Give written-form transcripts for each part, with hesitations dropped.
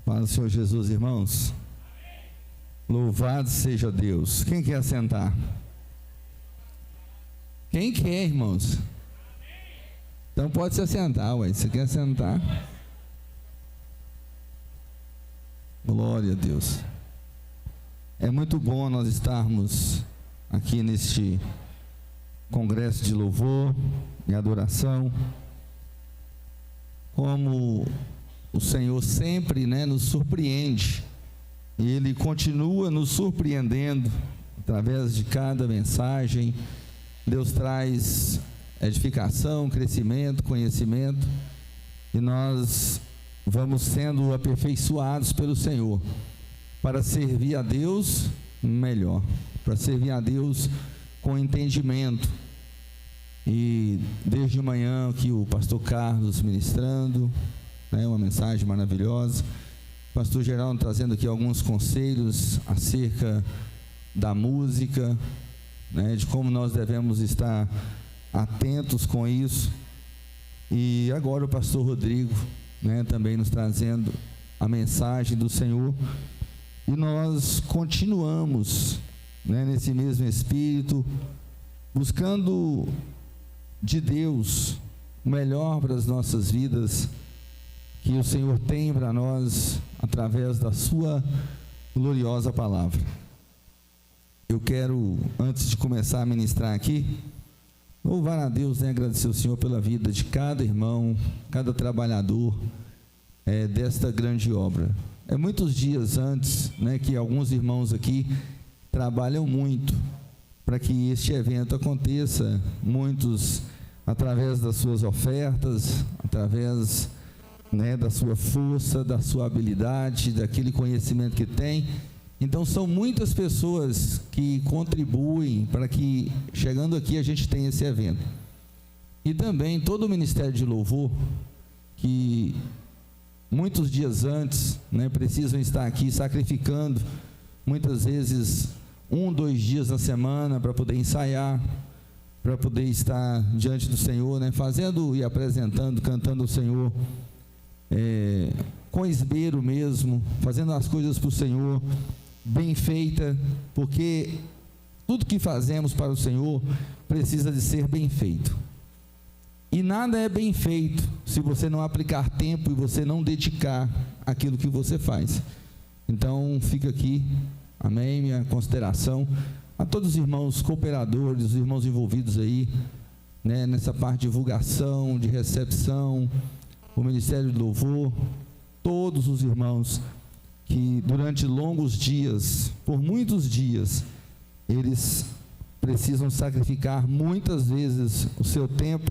Paz do Senhor Jesus, irmãos. Louvado seja Deus. Quem quer sentar? Quem quer, irmãos? Então pode se assentar, ué. Você quer sentar? Glória a Deus. É muito bom nós estarmos aqui neste congresso de louvor e adoração. Como o Senhor sempre, nos surpreende. E Ele continua nos surpreendendo através de cada mensagem. Deus traz edificação, crescimento, conhecimento, e nós vamos sendo aperfeiçoados pelo Senhor para servir a Deus melhor, para servir a Deus com entendimento. E desde manhã aqui o pastor Carlos ministrando, uma mensagem maravilhosa, o pastor Geraldo trazendo aqui alguns conselhos acerca da música, de como nós devemos estar atentos com isso. E agora o pastor Rodrigo, também nos trazendo a mensagem do Senhor, e nós continuamos, nesse mesmo espírito, buscando de Deus o melhor para as nossas vidas, que o Senhor tem para nós através da sua gloriosa palavra. Eu quero, antes de começar a ministrar aqui, louvar a Deus, agradecer ao Senhor pela vida de cada irmão, cada trabalhador desta grande obra. É muitos dias antes, que alguns irmãos aqui trabalham muito para que este evento aconteça, muitos através das suas ofertas, através da sua força, da sua habilidade, daquele conhecimento que tem. Então são muitas pessoas que contribuem para que, chegando aqui, a gente tenha esse evento. E também todo o Ministério de Louvor, que muitos dias antes, precisam estar aqui sacrificando, muitas vezes 1, 2 dias na semana para poder ensaiar, para poder estar diante do Senhor, fazendo e apresentando, cantando ao Senhor, com esmero mesmo, fazendo as coisas para o Senhor, bem feita, porque tudo que fazemos para o Senhor precisa de ser bem feito. E nada é bem feito se você não aplicar tempo e você não dedicar aquilo que você faz. Então fica aqui, amém, minha consideração a todos os irmãos cooperadores, os irmãos envolvidos aí, nessa parte de divulgação, de recepção, o Ministério do Louvor, todos os irmãos que durante longos dias, por muitos dias, eles precisam sacrificar muitas vezes o seu tempo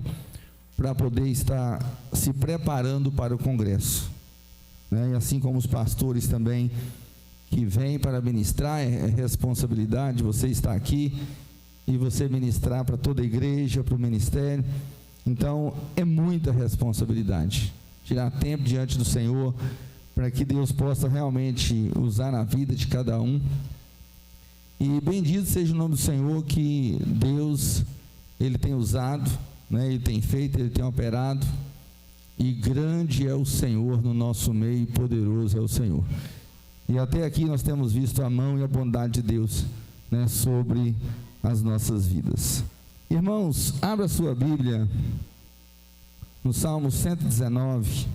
para poder estar se preparando para o congresso, e assim como os pastores também que vêm para ministrar, é responsabilidade você estar aqui e você ministrar para toda a igreja, para o ministério. Então é muita responsabilidade tirar tempo diante do Senhor para que Deus possa realmente usar na vida de cada um. E bendito seja o nome do Senhor, que Deus, Ele tem usado, Ele tem feito, Ele tem operado, e grande é o Senhor no nosso meio, e poderoso é o Senhor. E até aqui nós temos visto a mão e a bondade de Deus, sobre as nossas vidas. Irmãos, abra sua Bíblia no Salmo 119.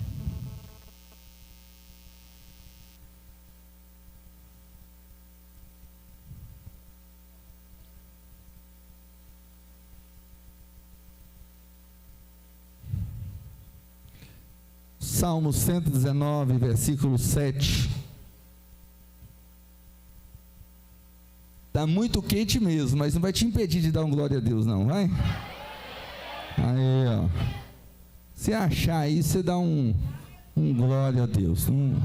Salmo 119, versículo 7. Está muito quente mesmo, mas não vai te impedir de dar um glória a Deus, não, vai? Aí, ó. Se achar aí, você dá um glória a Deus. Não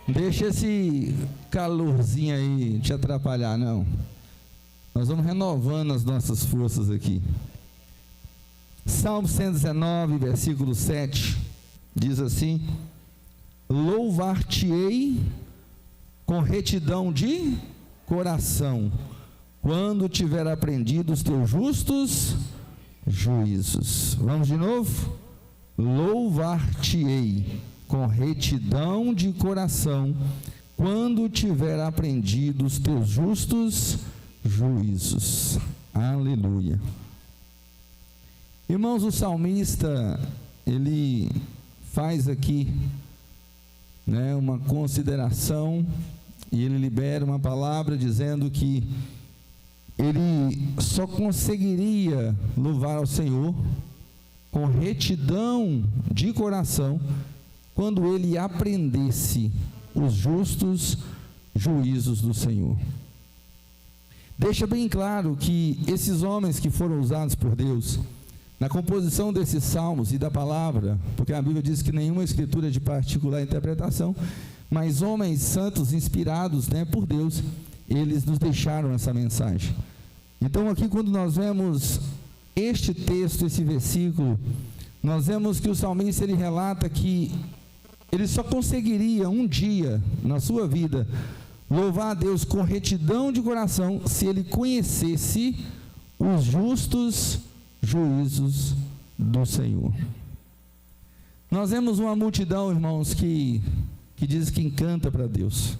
deixa esse calorzinho aí te atrapalhar, não. Nós vamos renovando as nossas forças aqui. Salmo 119, versículo 7. Diz assim: louvar-te-ei com retidão de coração, quando tiver aprendido os teus justos juízos. Vamos de novo? Louvar-te-ei com retidão de coração, quando tiver aprendido os teus justos juízos. Aleluia. Irmãos, o salmista, ele faz aqui, uma consideração, e ele libera uma palavra dizendo que ele só conseguiria louvar ao Senhor com retidão de coração quando ele aprendesse os justos juízos do Senhor. Deixa bem claro que esses homens que foram usados por Deus na composição desses salmos e da palavra, porque a Bíblia diz que nenhuma escritura é de particular interpretação, mas homens santos inspirados, por Deus, eles nos deixaram essa mensagem. Então aqui, quando nós vemos este texto, esse versículo, nós vemos que o salmista, ele relata que ele só conseguiria um dia na sua vida louvar a Deus com retidão de coração se ele conhecesse os justos juízos do Senhor. Nós vemos uma multidão, irmãos, que diz que encanta para Deus,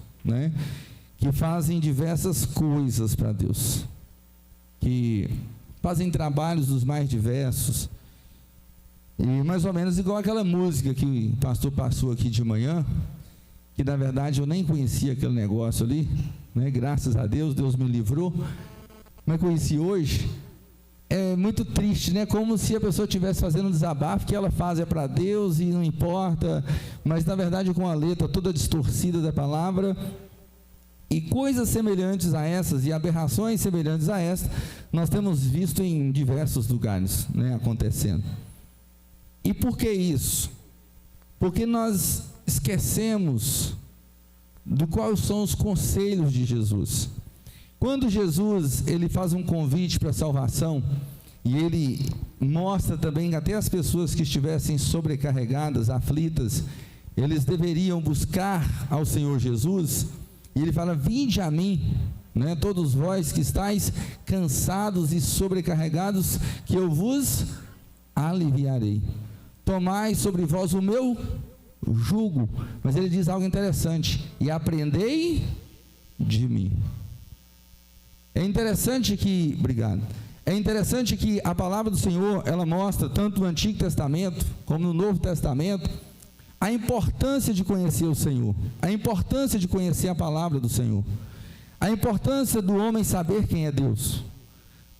que fazem diversas coisas para Deus, que fazem trabalhos dos mais diversos, e mais ou menos igual aquela música que o pastor passou aqui de manhã, que na verdade eu nem conhecia aquele negócio ali, graças a Deus, Deus me livrou, mas conheci hoje. É muito triste, como se a pessoa estivesse fazendo um desabafo, que ela faz para Deus e não importa, mas na verdade com a letra toda distorcida da palavra, e coisas semelhantes a essas, e aberrações semelhantes a essas, nós temos visto em diversos lugares, acontecendo. E por que isso? Porque nós esquecemos do quais são os conselhos de Jesus. Quando Jesus, ele faz um convite para a salvação, e ele mostra também que até as pessoas que estivessem sobrecarregadas, aflitas, eles deveriam buscar ao Senhor Jesus, e ele fala: vinde a mim, todos vós que estáis cansados e sobrecarregados, que eu vos aliviarei. Tomai sobre vós o meu jugo. Mas ele diz algo interessante: e aprendei de mim. É interessante que a palavra do Senhor, ela mostra, tanto no Antigo Testamento, como no Novo Testamento, a importância de conhecer o Senhor, a importância de conhecer a palavra do Senhor, a importância do homem saber quem é Deus,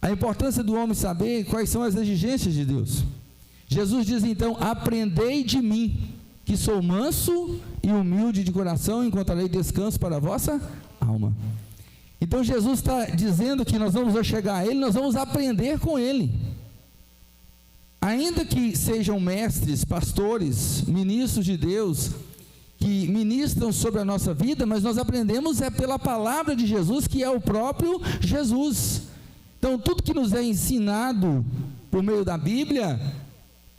a importância do homem saber quais são as exigências de Deus. Jesus diz então: aprendei de mim, que sou manso e humilde de coração, e encontrarei descanso para a vossa alma. Então Jesus está dizendo que nós vamos chegar a Ele, nós vamos aprender com Ele. Ainda que sejam mestres, pastores, ministros de Deus, que ministram sobre a nossa vida, mas nós aprendemos pela palavra de Jesus, que é o próprio Jesus. Então tudo que nos é ensinado por meio da Bíblia,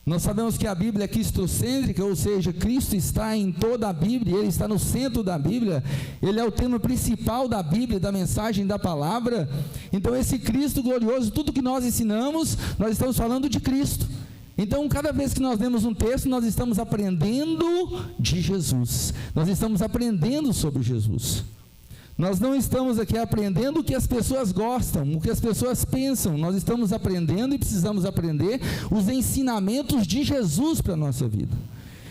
nós sabemos que a Bíblia é cristocêntrica, ou seja, Cristo está em toda a Bíblia, Ele está no centro da Bíblia, Ele é o tema principal da Bíblia, da mensagem da palavra. Então esse Cristo glorioso, tudo que nós ensinamos, nós estamos falando de Cristo. Então cada vez que nós lemos um texto, nós estamos aprendendo de Jesus, nós estamos aprendendo sobre Jesus. Nós não estamos aqui aprendendo o que as pessoas gostam, o que as pessoas pensam. Nós estamos aprendendo e precisamos aprender os ensinamentos de Jesus para a nossa vida.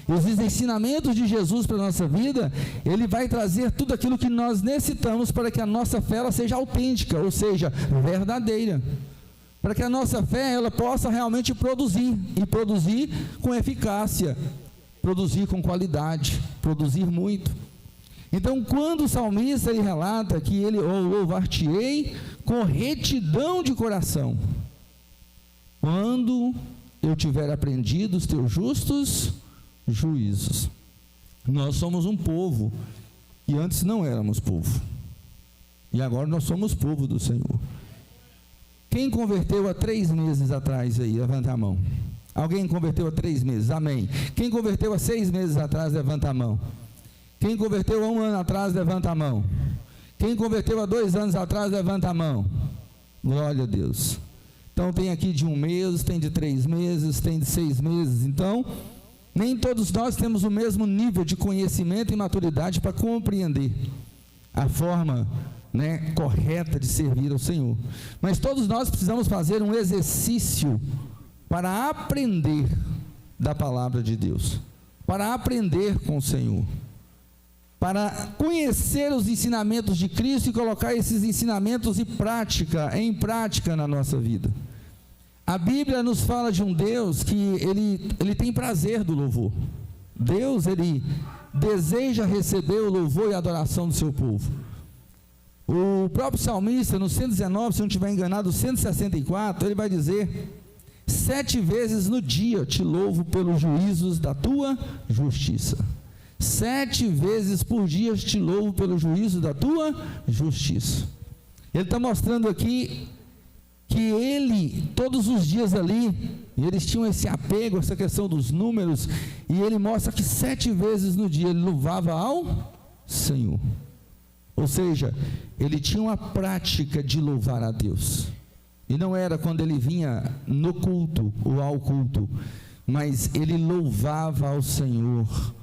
E os ensinamentos de Jesus para a nossa vida, Ele vai trazer tudo aquilo que nós necessitamos para que a nossa fé ela seja autêntica, ou seja, verdadeira. Para que a nossa fé ela possa realmente produzir, e produzir com eficácia, produzir com qualidade, produzir muito. Então, quando o salmista ele relata que ele louvar-te-ei com retidão de coração, quando eu tiver aprendido os teus justos juízos. Nós somos um povo, e antes não éramos povo, e agora nós somos povo do Senhor. Quem converteu há 3 meses atrás aí, levanta a mão. Alguém converteu há 3 meses? Amém. Quem converteu há 6 meses atrás, levanta a mão. Quem converteu há 1 ano atrás, levanta a mão. Quem converteu há 2 anos atrás, levanta a mão. Glória a Deus. Então tem aqui de 1 mês, tem de 3 meses, tem de 6 meses. Então, Nem todos nós temos o mesmo nível de conhecimento e maturidade para compreender a forma, correta de servir ao Senhor. Mas todos nós precisamos fazer um exercício para aprender da palavra de Deus, para aprender com o Senhor, para conhecer os ensinamentos de Cristo e colocar esses ensinamentos em prática na nossa vida. A Bíblia nos fala de um Deus que ele tem prazer do louvor. Deus, ele deseja receber o louvor e a adoração do seu povo. O próprio salmista, no 119, se eu não estiver enganado, 164, ele vai dizer: 7 vezes no dia te louvo pelos juízos da tua justiça. 7 vezes por dia te louvo pelo juízo da tua justiça. Ele está mostrando aqui que ele, todos os dias ali, eles tinham esse apego, essa questão dos números, e ele mostra que 7 vezes no dia ele louvava ao Senhor. Ou seja, ele tinha uma prática de louvar a Deus, e não era quando ele vinha no culto ou ao culto, mas ele louvava ao Senhor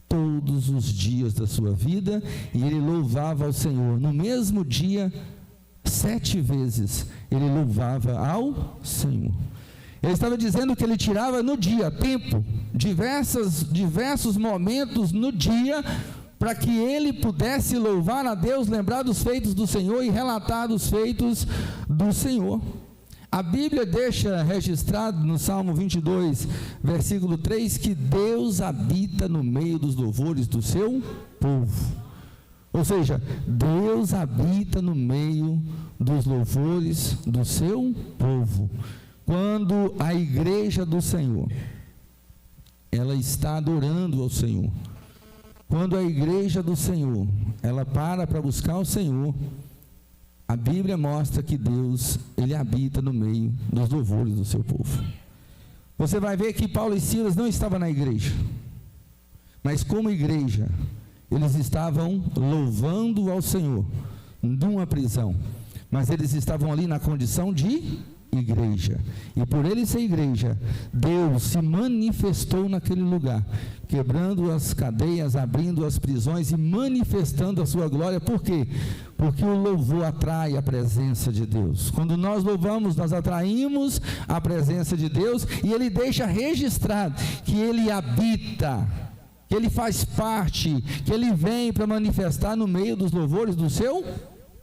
todos os dias da sua vida, e ele louvava ao Senhor no mesmo dia, 7 vezes ele louvava ao Senhor. Ele estava dizendo que ele tirava no dia, tempo, diversos momentos no dia, para que ele pudesse louvar a Deus, lembrar dos feitos do Senhor e relatar dos feitos do Senhor. A Bíblia deixa registrado no Salmo 22, versículo 3, que Deus habita no meio dos louvores do seu povo. Ou seja, Deus habita no meio dos louvores do seu povo. Quando a igreja do Senhor, ela está adorando ao Senhor, quando a igreja do Senhor, ela para buscar o Senhor, a Bíblia mostra que Deus, ele habita no meio dos louvores do seu povo. Você vai ver que Paulo e Silas não estavam na igreja, mas como igreja, eles estavam louvando ao Senhor, numa prisão, mas eles estavam ali na condição de igreja, e por ele ser igreja, Deus se manifestou naquele lugar, quebrando as cadeias, abrindo as prisões e manifestando a sua glória. Por quê? Porque o louvor atrai a presença de Deus. Quando nós louvamos, nós atraímos a presença de Deus, e ele deixa registrado que ele habita, que ele faz parte, que ele vem para manifestar no meio dos louvores do seu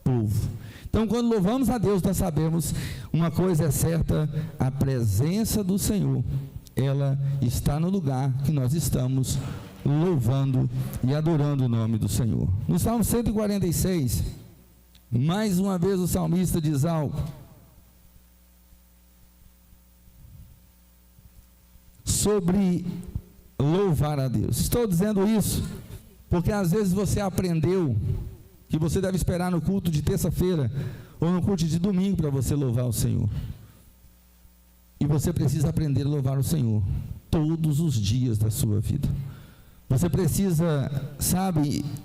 povo. Então, quando louvamos a Deus, nós sabemos uma coisa é certa: a presença do Senhor, ela está no lugar que nós estamos louvando e adorando o nome do Senhor. No Salmo 146, mais uma vez o salmista diz algo sobre louvar a Deus. Estou dizendo isso porque às vezes você aprendeu que você deve esperar no culto de terça-feira ou no culto de domingo para você louvar o Senhor. E você precisa aprender a louvar o Senhor todos os dias da sua vida. Você precisa,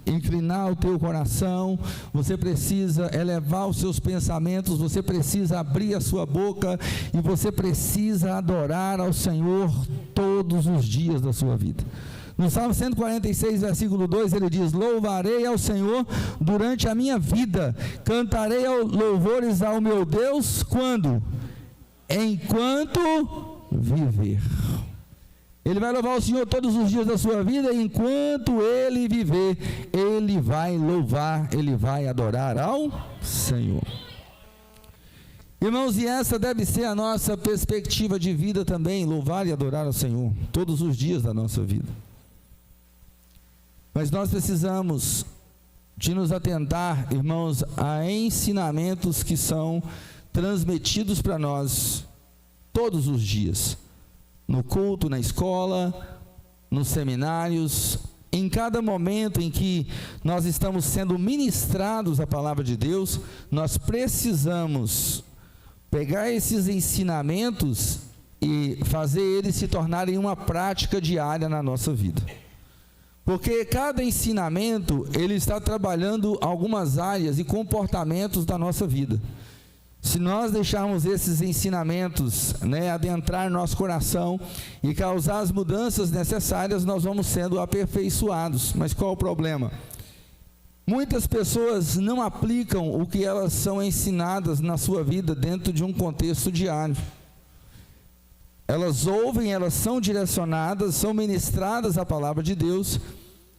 inclinar o teu coração, você precisa elevar os seus pensamentos, você precisa abrir a sua boca e você precisa adorar ao Senhor todos os dias da sua vida. No Salmo 146, versículo 2, ele diz: louvarei ao Senhor durante a minha vida, cantarei louvores ao meu Deus, quando? Enquanto viver. Ele vai louvar o Senhor todos os dias da sua vida, e enquanto ele viver, ele vai louvar, ele vai adorar ao Senhor. Irmãos, e essa deve ser a nossa perspectiva de vida também, louvar e adorar ao Senhor, todos os dias da nossa vida. Mas nós precisamos de nos atentar, irmãos, a ensinamentos que são transmitidos para nós todos os dias, no culto, na escola, nos seminários, em cada momento em que nós estamos sendo ministrados a palavra de Deus, nós precisamos pegar esses ensinamentos e fazer eles se tornarem uma prática diária na nossa vida. Porque cada ensinamento, ele está trabalhando algumas áreas e comportamentos da nossa vida. Se nós deixarmos esses ensinamentos, adentrar no nosso coração e causar as mudanças necessárias, nós vamos sendo aperfeiçoados. Mas qual o problema? Muitas pessoas não aplicam o que elas são ensinadas na sua vida dentro de um contexto diário. Elas ouvem, elas são direcionadas, são ministradas a palavra de Deus,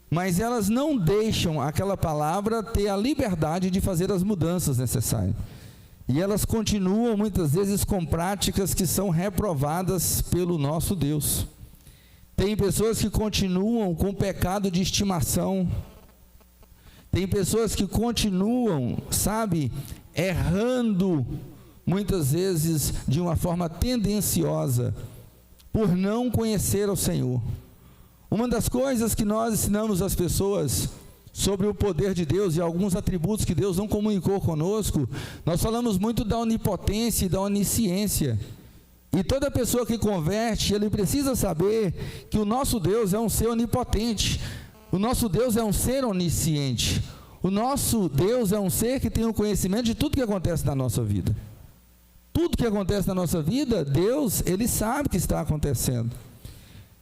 mas elas não deixam aquela palavra ter a liberdade de fazer as mudanças necessárias. E elas continuam muitas vezes com práticas que são reprovadas pelo nosso Deus. Tem pessoas que continuam com pecado de estimação. Tem pessoas que continuam, errando, muitas vezes de uma forma tendenciosa, por não conhecer o Senhor. Uma das coisas que nós ensinamos às pessoas sobre o poder de Deus e alguns atributos que Deus não comunicou conosco, nós falamos muito da onipotência e da onisciência. E toda pessoa que converte, ele precisa saber que o nosso Deus é um ser onipotente, o nosso Deus é um ser onisciente, o nosso Deus é um ser que tem o conhecimento de tudo que acontece na nossa vida. Tudo que acontece na nossa vida, Deus, ele sabe o que está acontecendo.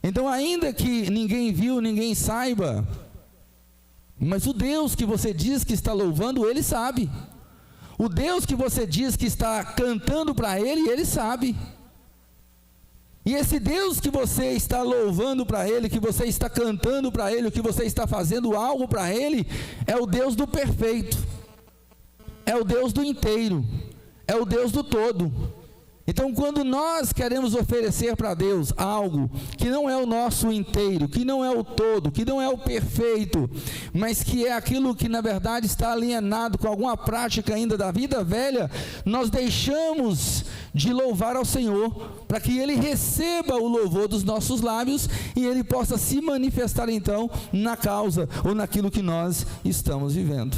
Então, ainda que ninguém viu, ninguém saiba, mas o Deus que você diz que está louvando, ele sabe. O Deus que você diz que está cantando para ele, ele sabe. E esse Deus que você está louvando para ele, que você está cantando para ele, que você está fazendo algo para ele, é o Deus do perfeito, é o Deus do inteiro, é o Deus do todo. Então, quando nós queremos oferecer para Deus algo que não é o nosso inteiro, que não é o todo, que não é o perfeito, mas que é aquilo que na verdade está alienado com alguma prática ainda da vida velha, nós deixamos de louvar ao Senhor, para que Ele receba o louvor dos nossos lábios e Ele possa se manifestar então na causa ou naquilo que nós estamos vivendo.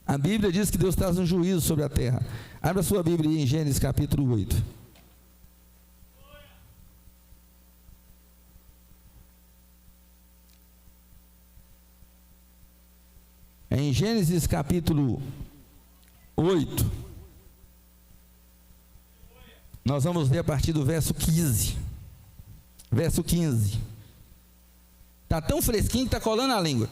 A Bíblia diz que Deus traz um juízo sobre a terra. Abra sua Bíblia aí em Gênesis capítulo 8. Em Gênesis capítulo 8, nós vamos ler a partir do verso 15. Verso 15. Está tão fresquinho que está colando a língua.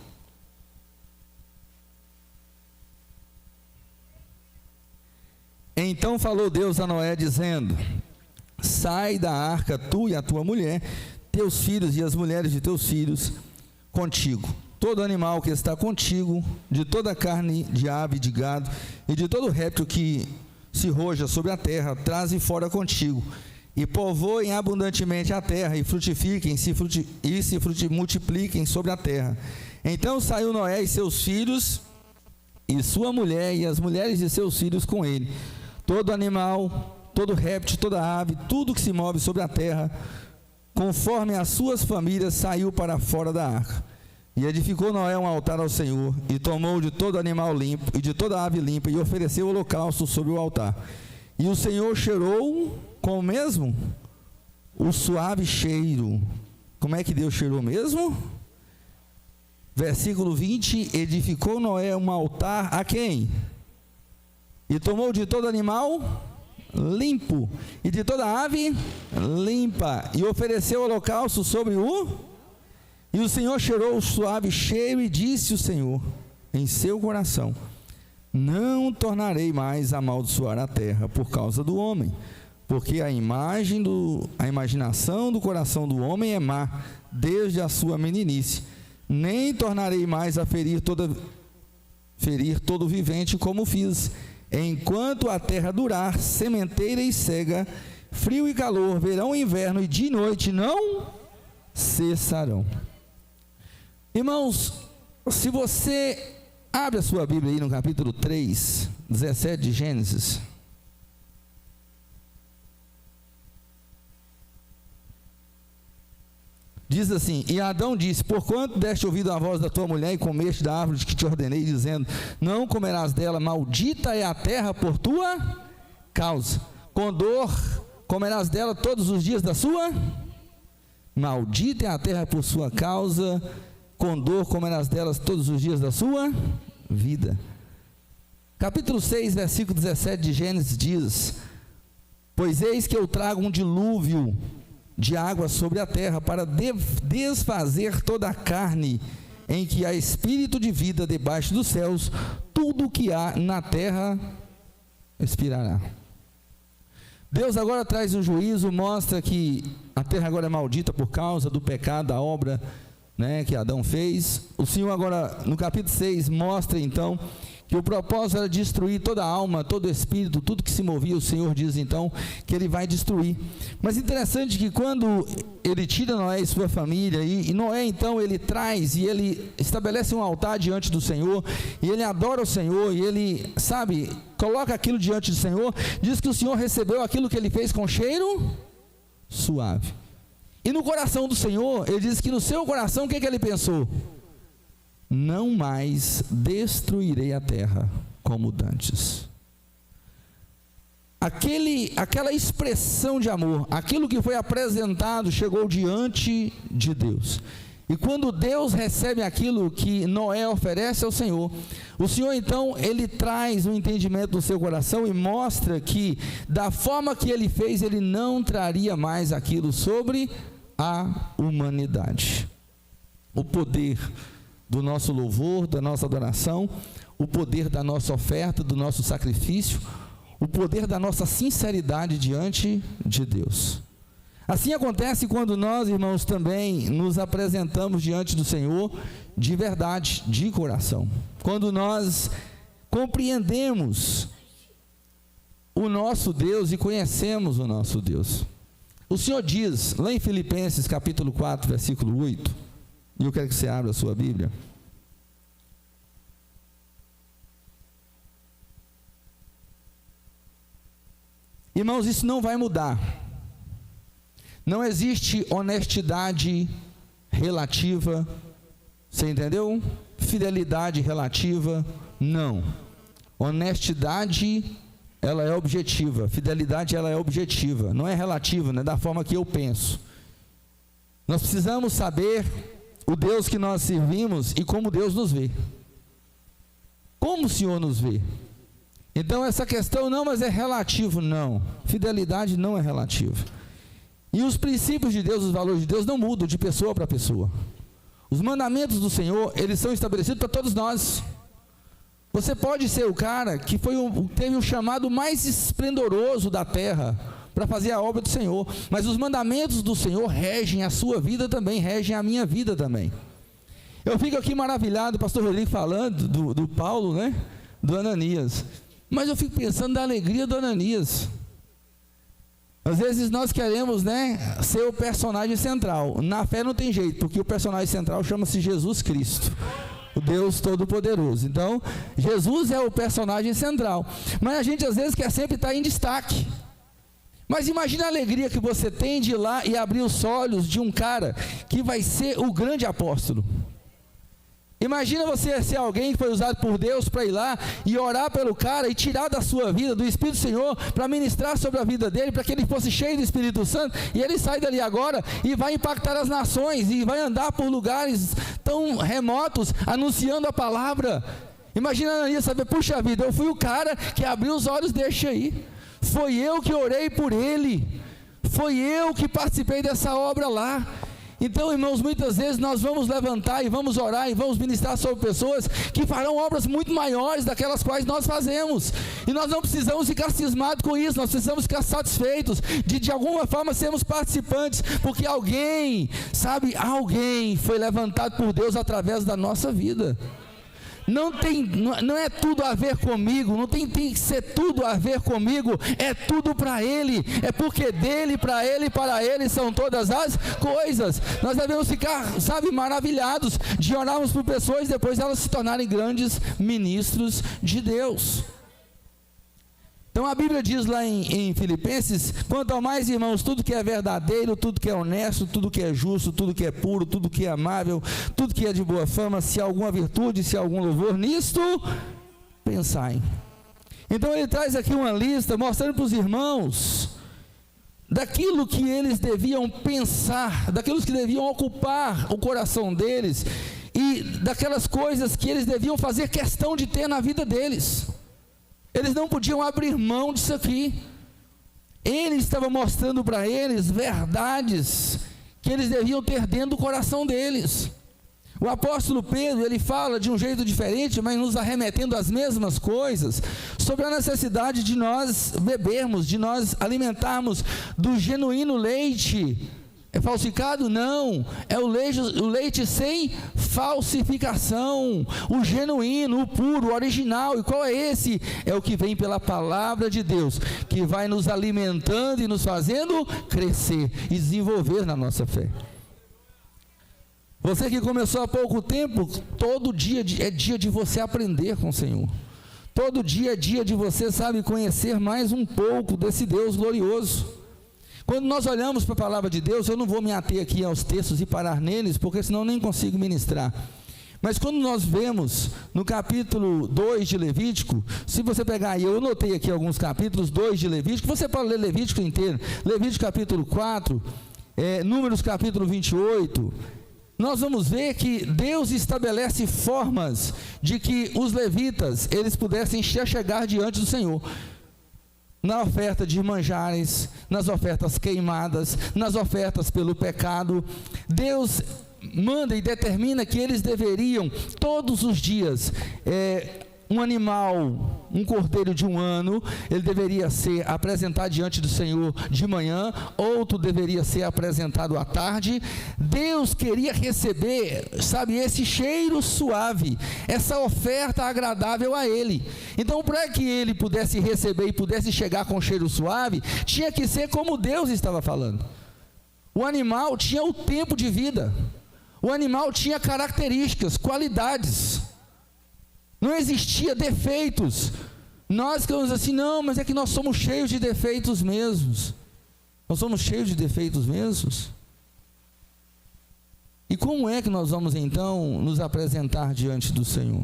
Então falou Deus a Noé, dizendo: sai da arca, tu e a tua mulher, teus filhos e as mulheres de teus filhos contigo. Todo animal que está contigo, de toda a carne de ave, de gado, e de todo réptil que se roja sobre a terra, traze fora contigo. E povoem abundantemente a terra, e frutifiquem, se multipliquem sobre a terra. Então saiu Noé e seus filhos, e sua mulher, e as mulheres de seus filhos com ele. Todo animal, todo réptil, toda ave, tudo que se move sobre a terra, conforme as suas famílias, saiu para fora da arca. E edificou Noé um altar ao Senhor, e tomou de todo animal limpo, e de toda ave limpa, e ofereceu holocausto sobre o altar. E o Senhor cheirou com o mesmo? O suave cheiro. Como é que Deus cheirou mesmo? Versículo 20, edificou Noé um altar a quem? E tomou de todo animal limpo, e de toda ave limpa, e ofereceu holocausto sobre o... E o Senhor cheirou o suave cheiro, e disse o Senhor em seu coração: não tornarei mais a amaldiçoar a terra por causa do homem, porque a imaginação do coração do homem é má, desde a sua meninice. Nem tornarei mais a ferir todo vivente como fiz, enquanto a terra durar, sementeira e cega, frio e calor, verão e inverno, e de noite não cessarão. Irmãos, se você abre a sua Bíblia aí no capítulo 3, 17 de Gênesis. Diz assim: e Adão disse: porquanto deste ouvido à voz da tua mulher e comeste da árvore que te ordenei, dizendo: não comerás dela, maldita é a terra por tua causa. Com dor comerás dela todos os dias da sua. Maldita é a terra por sua causa, com dor comerás delas todos os dias da sua vida. Capítulo 6, versículo 17 de Gênesis diz: pois eis que eu trago um dilúvio de água sobre a terra, para desfazer toda a carne, em que há espírito de vida debaixo dos céus, tudo que há na terra expirará. Deus agora traz um juízo, mostra que a terra agora é maldita por causa do pecado, da obra, que Adão fez. O Senhor agora, no capítulo 6, mostra então que o propósito era destruir toda a alma, todo o espírito, tudo que se movia. O Senhor diz então que Ele vai destruir. Mas interessante que quando Ele tira Noé e sua família, e Noé então ele traz e ele estabelece um altar diante do Senhor, e ele adora o Senhor, e ele, coloca aquilo diante do Senhor, diz que o Senhor recebeu aquilo que ele fez com cheiro suave. E no coração do Senhor, ele diz que no seu coração, o que ele pensou? Não mais destruirei a terra como dantes. Aquela expressão de amor, aquilo que foi apresentado, chegou diante de Deus. E quando Deus recebe aquilo que Noé oferece ao Senhor, o Senhor então, Ele traz um entendimento do seu coração e mostra que, da forma que Ele fez, Ele não traria mais aquilo sobre a humanidade. O poder do nosso louvor, da nossa adoração, o poder da nossa oferta, do nosso sacrifício, o poder da nossa sinceridade diante de Deus. Assim acontece quando nós, irmãos, também nos apresentamos diante do Senhor de verdade, de coração. Quando nós compreendemos o nosso Deus e conhecemos o nosso Deus. O Senhor diz, lá em Filipenses capítulo 4, versículo 8, e eu quero que você abra a sua Bíblia. Irmãos, isso não vai mudar. Não existe honestidade relativa, você entendeu? Fidelidade relativa, não. Honestidade, ela é objetiva. Fidelidade, ela é objetiva. Não é relativa, não é da forma que eu penso. Nós precisamos saber o Deus que nós servimos e como Deus nos vê. Como o Senhor nos vê. Então essa questão, não, mas é relativo, não. Fidelidade não é relativa. E os princípios de Deus, os valores de Deus não mudam de pessoa para pessoa. Os mandamentos do Senhor, eles são estabelecidos para todos nós. Você pode ser o cara que teve o chamado mais esplendoroso da terra para fazer a obra do Senhor, mas os mandamentos do Senhor regem a sua vida também, regem a minha vida também. Eu fico aqui maravilhado, o pastor Rodrigo falando do Paulo, do Ananias, mas eu fico pensando da alegria do Ananias. Às vezes nós queremos, ser o personagem central. Na fé não tem jeito, porque o personagem central chama-se Jesus Cristo, o Deus Todo-Poderoso. Então, Jesus é o personagem central, mas a gente às vezes quer sempre estar em destaque. Mas imagina a alegria que você tem de ir lá e abrir os olhos de um cara que vai ser o grande apóstolo. Imagina você ser alguém que foi usado por Deus para ir lá e orar pelo cara e tirar da sua vida, do Espírito do Senhor, para ministrar sobre a vida dele, para que ele fosse cheio do Espírito Santo, e ele sai dali agora e vai impactar as nações, e vai andar por lugares tão remotos, anunciando a palavra. Imagina Ananias saber, puxa vida, eu fui o cara que abriu os olhos deste aí. Foi eu que orei por ele, foi eu que participei dessa obra lá. Então, irmãos, muitas vezes nós vamos levantar e vamos orar e vamos ministrar sobre pessoas que farão obras muito maiores daquelas quais nós fazemos, e nós não precisamos ficar cismados com isso, nós precisamos ficar satisfeitos de alguma forma sermos participantes, porque alguém foi levantado por Deus através da nossa vida. Não é tudo a ver comigo, não tem que ser tudo a ver comigo, é tudo para Ele, é porque dele, para Ele, para Ele são todas as coisas. Nós devemos ficar, maravilhados de orarmos por pessoas e depois elas se tornarem grandes ministros de Deus. Então a Bíblia diz lá em Filipenses, quanto ao mais, irmãos, tudo que é verdadeiro, tudo que é honesto, tudo que é justo, tudo que é puro, tudo que é amável, tudo que é de boa fama, se há alguma virtude, se há algum louvor, nisto pensai. Então ele traz aqui uma lista, mostrando para os irmãos, daquilo que eles deviam pensar, daquilo que deviam ocupar o coração deles, e daquelas coisas que eles deviam fazer questão de ter na vida deles. Eles não podiam abrir mão disso aqui. Ele estava mostrando para eles verdades que eles deviam ter dentro do coração deles. O apóstolo Pedro, ele fala de um jeito diferente, mas nos arremetendo às mesmas coisas, sobre a necessidade de nós bebermos, de nós alimentarmos do genuíno leite. É falsificado? Não, é o leite sem falsificação, o genuíno, o puro, o original. E qual é esse? É o que vem pela palavra de Deus, que vai nos alimentando e nos fazendo crescer e desenvolver na nossa fé. Você que começou há pouco tempo, todo dia é dia de você aprender com o Senhor. Todo dia é dia de você, conhecer mais um pouco desse Deus glorioso. Quando nós olhamos para a palavra de Deus, eu não vou me ater aqui aos textos e parar neles, porque senão eu nem consigo ministrar. Mas quando nós vemos no capítulo 2 de Levítico, se você pegar aí, eu anotei aqui alguns capítulos 2 de Levítico, você pode ler Levítico inteiro, Levítico capítulo 4, Números capítulo 28, nós vamos ver que Deus estabelece formas de que os levitas, eles pudessem chegar diante do Senhor, na oferta de manjares, nas ofertas queimadas, nas ofertas pelo pecado. Deus manda e determina que eles deveriam, todos os dias, um animal, um cordeiro de 1 ano, ele deveria ser apresentado diante do Senhor de manhã, outro deveria ser apresentado à tarde. Deus queria receber, esse cheiro suave, essa oferta agradável a Ele. Então, para que Ele pudesse receber e pudesse chegar com cheiro suave, tinha que ser como Deus estava falando. O animal tinha o tempo de vida, o animal tinha características, qualidades, não existia defeitos. Nós ficamos assim, não, mas é que nós somos cheios de defeitos mesmos. Nós somos cheios de defeitos mesmos. E como é que nós vamos então nos apresentar diante do Senhor?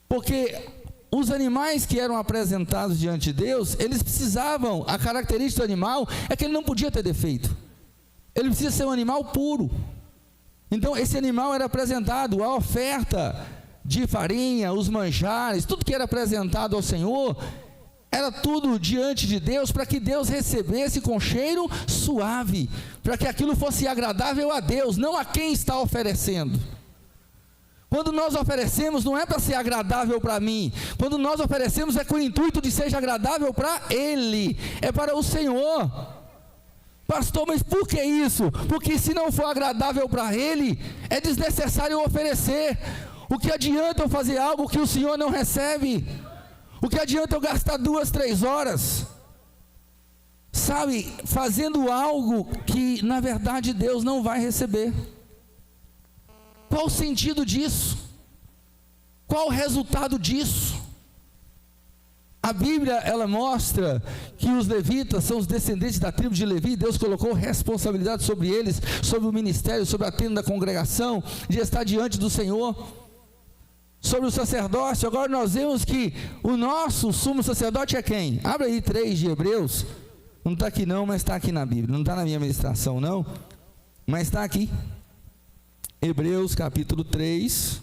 Porque os animais que eram apresentados diante de Deus, eles precisavam, a característica do animal é que ele não podia ter defeito. Ele precisa ser um animal puro. Então esse animal era apresentado, a oferta de farinha, os manjares, tudo que era apresentado ao Senhor, era tudo diante de Deus, para que Deus recebesse com cheiro suave, para que aquilo fosse agradável a Deus, não a quem está oferecendo. Quando nós oferecemos, não é para ser agradável para mim, quando nós oferecemos é com o intuito de seja agradável para Ele, é para o Senhor. Pastor, mas por que isso? Porque se não for agradável para Ele, é desnecessário eu oferecer. O que adianta eu fazer algo que o Senhor não recebe? O que adianta eu gastar 2, 3 horas, fazendo algo que na verdade Deus não vai receber? Qual o sentido disso? Qual o resultado disso? A Bíblia, ela mostra que os levitas são os descendentes da tribo de Levi. Deus colocou responsabilidade sobre eles, sobre o ministério, sobre a tenda da congregação, de estar diante do Senhor. Sobre o sacerdócio, agora nós vemos que o nosso sumo sacerdote é quem? Abre aí 3 de Hebreus, não está aqui não, mas está aqui na Bíblia, não está na minha ministração não, mas está aqui, Hebreus capítulo 3,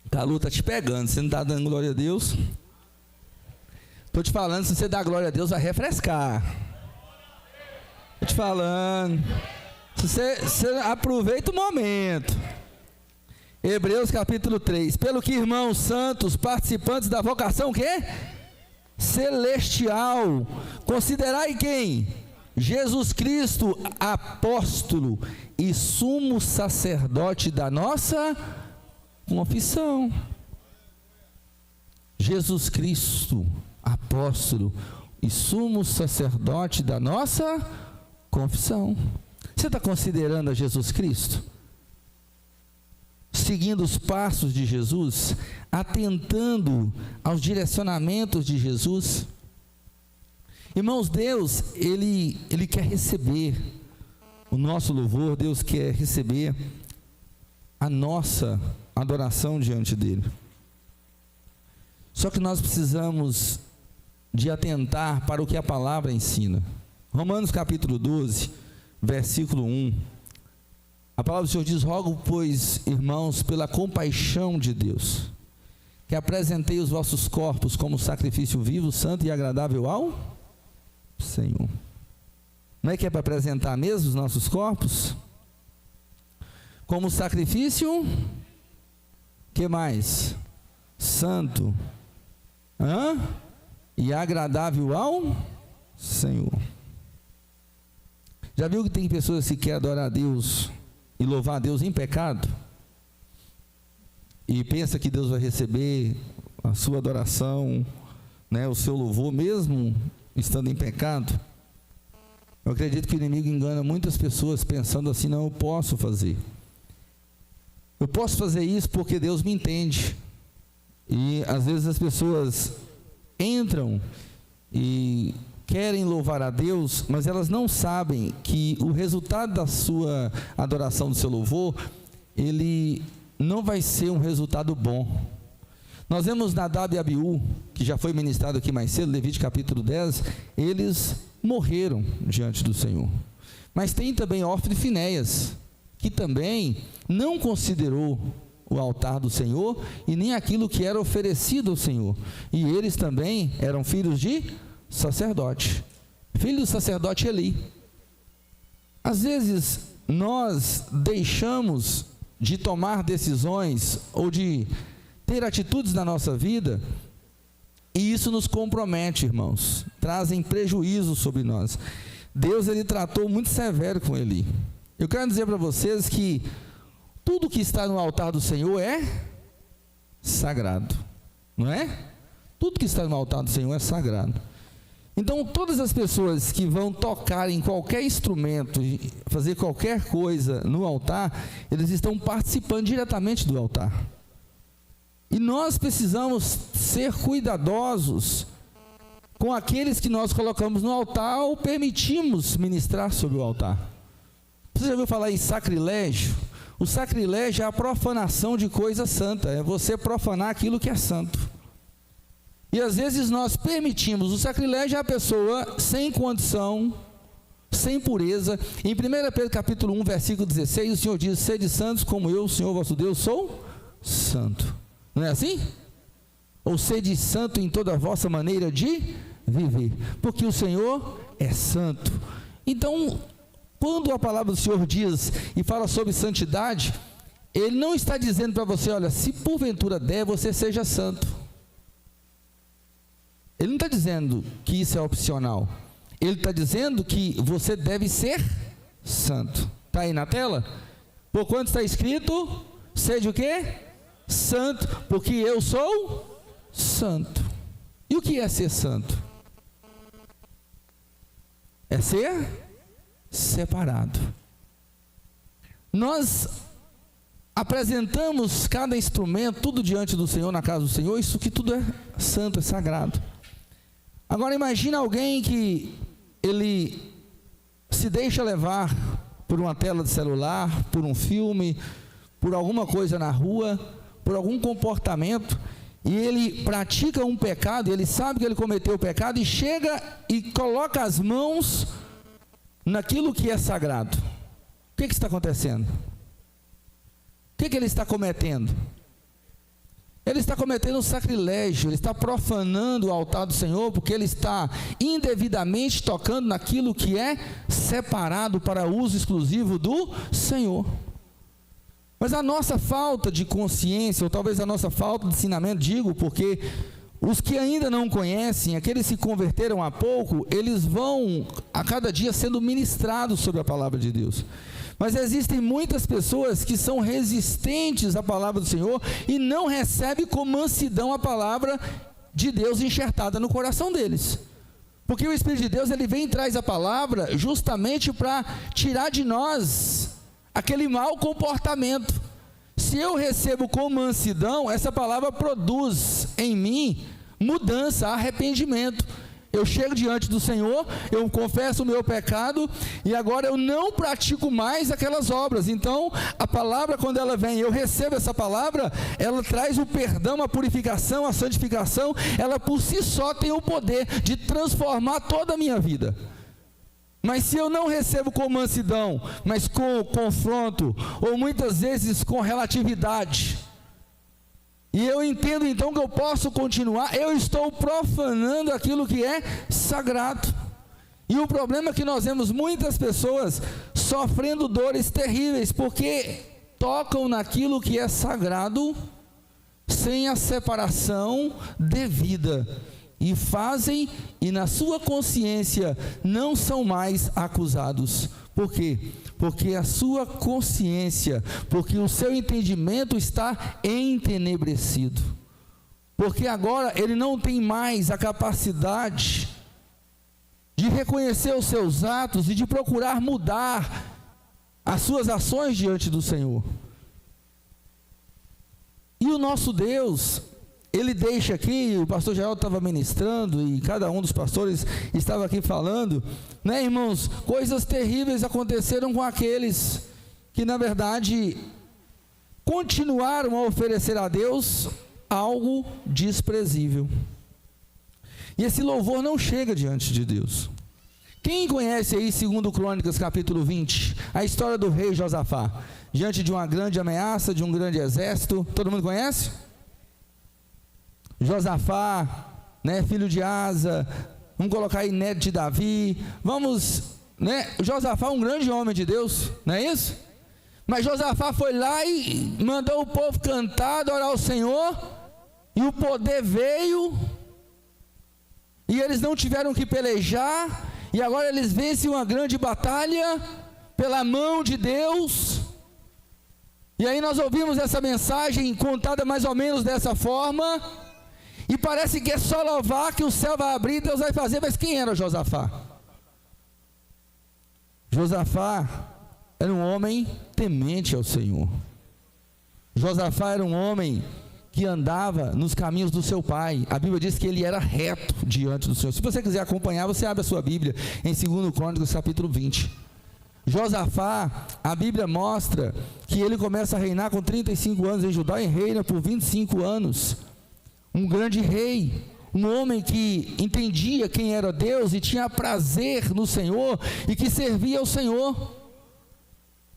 Calu está te pegando, você não está dando glória a Deus? Estou te falando, se você dá glória a Deus, vai refrescar. Estou te falando. Você aproveita o momento. Hebreus capítulo 3. Pelo que, irmãos santos, participantes da vocação, o quê? Celestial. Considerai quem? Jesus Cristo, apóstolo e sumo sacerdote da nossa confissão. Jesus Cristo, apóstolo e sumo sacerdote da nossa confissão. Você está considerando a Jesus Cristo? Seguindo os passos de Jesus? Atentando aos direcionamentos de Jesus? Irmãos, Deus, Ele quer receber o nosso louvor, Deus quer receber a nossa adoração diante dEle. Só que nós precisamos de atentar para o que a palavra ensina. Romanos capítulo 12, versículo 1. A palavra do Senhor diz: rogo, pois, irmãos, pela compaixão de Deus, que apresentei os vossos corpos como sacrifício vivo, santo e agradável ao Senhor. Não é que é para apresentar mesmo os nossos corpos? Como sacrifício, que mais? Santo, e agradável ao Senhor. Já viu que tem pessoas que querem adorar a Deus e louvar a Deus em pecado? E pensa que Deus vai receber a sua adoração, né, o seu louvor, mesmo estando em pecado? Eu acredito que o inimigo engana muitas pessoas pensando assim: não, eu posso fazer. Eu posso fazer isso porque Deus me entende. E às vezes as pessoas entram e querem louvar a Deus, mas elas não sabem que o resultado da sua adoração, do seu louvor, ele não vai ser um resultado bom. Nós vemos Nadab e Abiú, que já foi ministrado aqui mais cedo, Levítico capítulo 10, eles morreram diante do Senhor. Mas tem também Ofni e Finéias, que também não considerou o altar do Senhor e nem aquilo que era oferecido ao Senhor. E eles também eram filhos de sacerdote, filho do sacerdote Eli. Às vezes nós deixamos de tomar decisões ou de ter atitudes na nossa vida, e isso nos compromete, irmãos, trazem prejuízo sobre nós. Deus, ele tratou muito severo com Eli. Eu quero dizer para vocês que tudo que está no altar do Senhor é sagrado, não é? Tudo que está no altar do Senhor é sagrado. Então, todas as pessoas que vão tocar em qualquer instrumento, fazer qualquer coisa no altar, eles estão participando diretamente do altar. E nós precisamos ser cuidadosos com aqueles que nós colocamos no altar ou permitimos ministrar sobre o altar. Você já ouviu falar em sacrilégio? O sacrilégio é a profanação de coisa santa, é você profanar aquilo que é santo. E às vezes nós permitimos. O sacrilégio é a pessoa sem condição, sem pureza. Em 1 Pedro capítulo 1, versículo 16, o Senhor diz: sede santos como eu, o Senhor vosso Deus, sou santo. Não é assim? Ou sede santo em toda a vossa maneira de viver, porque o Senhor é santo. Então, quando a palavra do Senhor diz e fala sobre santidade, Ele não está dizendo para você: olha, se porventura der, você seja santo. Ele não está dizendo que isso é opcional. Ele está dizendo que você deve ser santo. Está aí na tela? Por quanto está escrito: seja o quê? Santo, porque eu sou santo. E o que é ser santo? É ser separado. Nós apresentamos cada instrumento, tudo diante do Senhor, na casa do Senhor. Isso que tudo é santo, é sagrado. Agora imagina alguém que ele se deixa levar por uma tela de celular, por um filme, por alguma coisa na rua, por algum comportamento, e ele pratica um pecado, ele sabe que ele cometeu o pecado, e chega e coloca as mãos naquilo que é sagrado. O que está acontecendo? O que ele está cometendo? Ele está cometendo um sacrilégio, ele está profanando o altar do Senhor, porque ele está indevidamente tocando naquilo que é separado para uso exclusivo do Senhor. Mas a nossa falta de consciência, ou talvez a nossa falta de ensinamento, digo, porque os que ainda não conhecem, aqueles que se converteram há pouco, eles vão a cada dia sendo ministrados sobre a palavra de Deus. Mas existem muitas pessoas que são resistentes à palavra do Senhor e não recebem com mansidão a palavra de Deus enxertada no coração deles. Porque o Espírito de Deus, ele vem e traz a palavra justamente para tirar de nós aquele mau comportamento. Se eu recebo com mansidão, essa palavra produz em mim mudança, arrependimento. Eu chego diante do Senhor, eu confesso o meu pecado, e agora eu não pratico mais aquelas obras. Então, a palavra, quando ela vem, eu recebo essa palavra, ela traz o perdão, a purificação, a santificação. Ela por si só tem o poder de transformar toda a minha vida. Mas se eu não recebo com mansidão, mas com confronto, ou muitas vezes com relatividade, e eu entendo então que eu posso continuar, eu estou profanando aquilo que é sagrado. E o problema é que nós vemos muitas pessoas sofrendo dores terríveis, porque tocam naquilo que é sagrado, sem a separação devida, e fazem, e na sua consciência não são mais acusados. Por quê? Porque a sua consciência, porque o seu entendimento está entenebrecido, porque agora ele não tem mais a capacidade de reconhecer os seus atos e de procurar mudar as suas ações diante do Senhor. E o nosso Deus, Ele deixa aqui, o pastor Geraldo estava ministrando, e cada um dos pastores estava aqui falando, né, irmãos, coisas terríveis aconteceram com aqueles que na verdade continuaram a oferecer a Deus algo desprezível. E esse louvor não chega diante de Deus. Quem conhece aí 2 Crônicas capítulo 20, a história do rei Josafá, diante de uma grande ameaça, de um grande exército? Todo mundo conhece? Josafá, né, filho de Asa, vamos colocar aí neto de Davi, Josafá, um grande homem de Deus, não é isso? Mas Josafá foi lá e mandou o povo cantar, adorar o Senhor, e o poder veio, e eles não tiveram que pelejar, e agora eles vencem uma grande batalha, pela mão de Deus. E aí nós ouvimos essa mensagem contada mais ou menos dessa forma, e parece que é só louvar que o céu vai abrir, Deus vai fazer. Mas quem era Josafá? Josafá era um homem temente ao Senhor. Josafá era um homem que andava nos caminhos do seu pai. A Bíblia diz que ele era reto diante do Senhor. Se você quiser acompanhar, você abre a sua Bíblia em 2 Crônicas capítulo 20. Josafá, a Bíblia mostra que ele começa a reinar com 35 anos em Judá e reina por 25 anos. Um grande rei, um homem que entendia quem era Deus e tinha prazer no Senhor e que servia ao Senhor.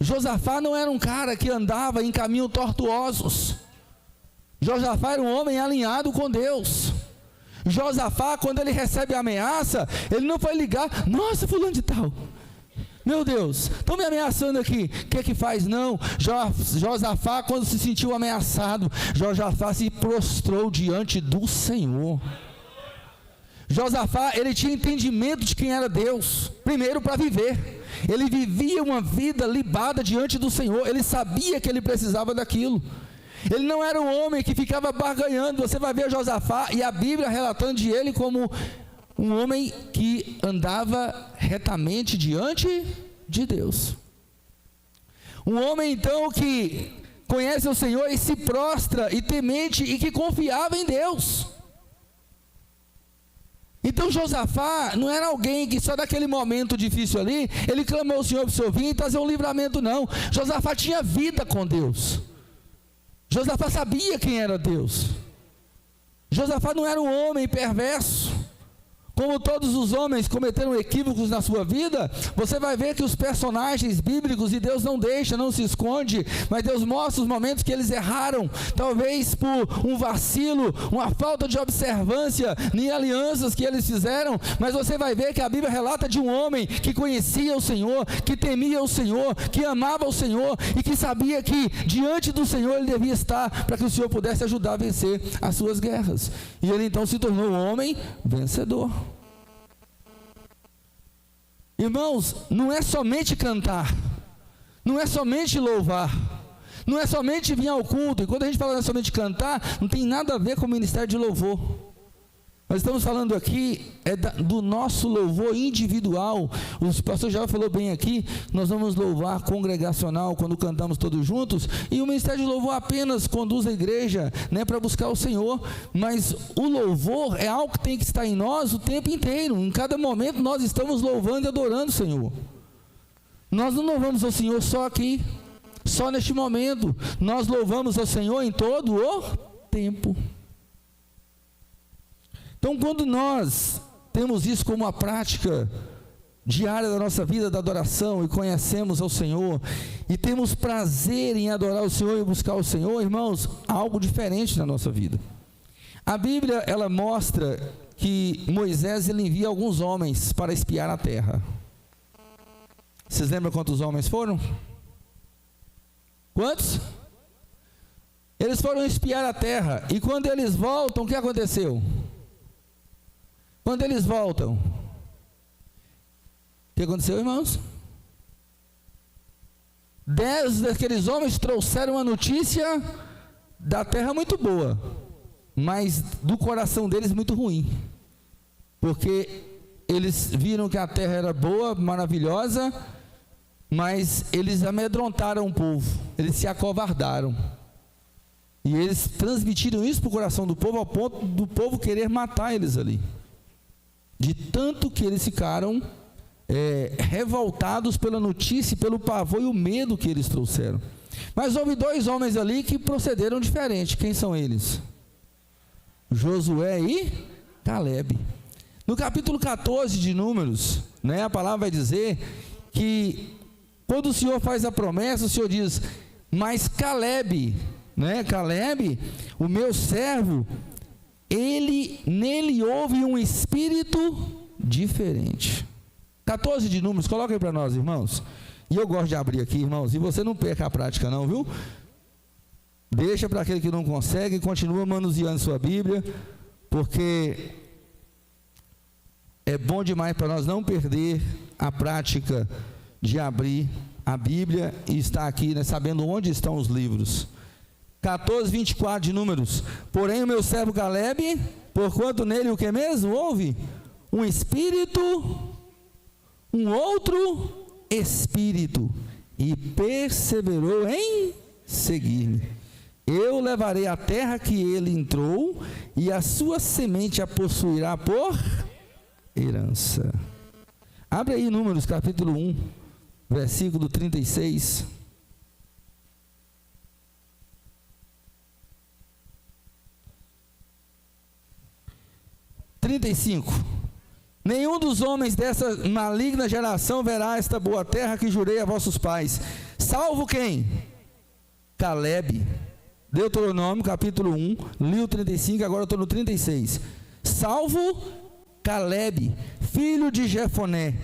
Josafá não era um cara que andava em caminhos tortuosos. Josafá era um homem alinhado com Deus. Josafá, quando ele recebe a ameaça, ele não foi ligar: nossa, fulano de tal, meu Deus, estão me ameaçando aqui, o que é que faz? Não. Josafá, quando se sentiu ameaçado, Josafá se prostrou diante do Senhor. Josafá, ele tinha entendimento de quem era Deus, primeiro para viver. Ele vivia uma vida libada diante do Senhor, ele sabia que ele precisava daquilo. Ele não era um homem que ficava barganhando. Você vai ver Josafá e a Bíblia relatando de ele como um homem que andava retamente diante de Deus. Um homem então que conhece o Senhor e se prostra e temente e que confiava em Deus. Então Josafá não era alguém que só naquele momento difícil ali, ele clamou ao Senhor para o Senhor vir e trazer um livramento, não. Josafá tinha vida com Deus. Josafá sabia quem era Deus. Josafá não era um homem perverso. Como todos os homens cometeram equívocos na sua vida, você vai ver que os personagens bíblicos, e Deus não deixa, não se esconde, mas Deus mostra os momentos que eles erraram, talvez por um vacilo, uma falta de observância em alianças que eles fizeram, mas você vai ver que a Bíblia relata de um homem que conhecia o Senhor, que temia o Senhor, que amava o Senhor e que sabia que diante do Senhor ele devia estar para que o Senhor pudesse ajudar a vencer as suas guerras. E ele então se tornou um homem vencedor. Irmãos, não é somente cantar, não é somente louvar, não é somente vir ao culto. E quando a gente fala somente cantar, não tem nada a ver com o ministério de louvor. Nós estamos falando aqui do nosso louvor individual. O pastor já falou bem aqui, nós vamos louvar congregacional quando cantamos todos juntos, e o ministério de louvor apenas conduz a igreja, né, para buscar o Senhor. Mas o louvor é algo que tem que estar em nós o tempo inteiro. Em cada momento nós estamos louvando e adorando o Senhor. Nós não louvamos ao Senhor só aqui, só neste momento. Nós louvamos ao Senhor em todo o tempo. Então, quando nós temos isso como a prática diária da nossa vida, da adoração, e conhecemos ao Senhor, e temos prazer em adorar o Senhor e buscar o Senhor, irmãos, há algo diferente na nossa vida. A Bíblia, ela mostra que Moisés, ele envia alguns homens para espiar a terra. Vocês lembram quantos homens foram? Quantos? Eles foram espiar a terra, e quando eles voltam, o que aconteceu? Quando eles voltam, o que aconteceu, irmãos? 10 daqueles homens trouxeram uma notícia da terra muito boa, mas do coração deles muito ruim, porque eles viram que a terra era boa, maravilhosa, mas eles amedrontaram o povo, eles se acovardaram, e eles transmitiram isso para o coração do povo, ao ponto do povo querer matar eles ali, de tanto que eles ficaram revoltados pela notícia, pelo pavor e o medo que eles trouxeram. Mas houve 2 homens ali que procederam diferente. Quem são eles? Josué e Calebe. No capítulo 14 de Números, a palavra vai dizer que quando o Senhor faz a promessa, o Senhor diz: mas Calebe, Calebe, o meu servo, nele houve um espírito diferente. 14 de Números, coloca aí para nós, irmãos. E eu gosto de abrir aqui, irmãos, e você não perca a prática não, viu? Deixa para aquele que não consegue, continua manuseando sua Bíblia, porque é bom demais para nós não perder a prática de abrir a Bíblia e estar aqui, sabendo onde estão os livros. 14, 24 de Números. Porém o meu servo Calebe, porquanto nele o que mesmo? Houve um espírito, um outro espírito, e perseverou em seguir-me. Eu levarei a terra que ele entrou, e a sua semente a possuirá por herança. Abre aí Números capítulo 1, versículo 36. Nenhum dos homens dessa maligna geração verá esta boa terra que jurei a vossos pais, salvo quem? Calebe. Deuteronômio capítulo 1, li o 35, agora eu estou no 36. Salvo Calebe, filho de Jefoné,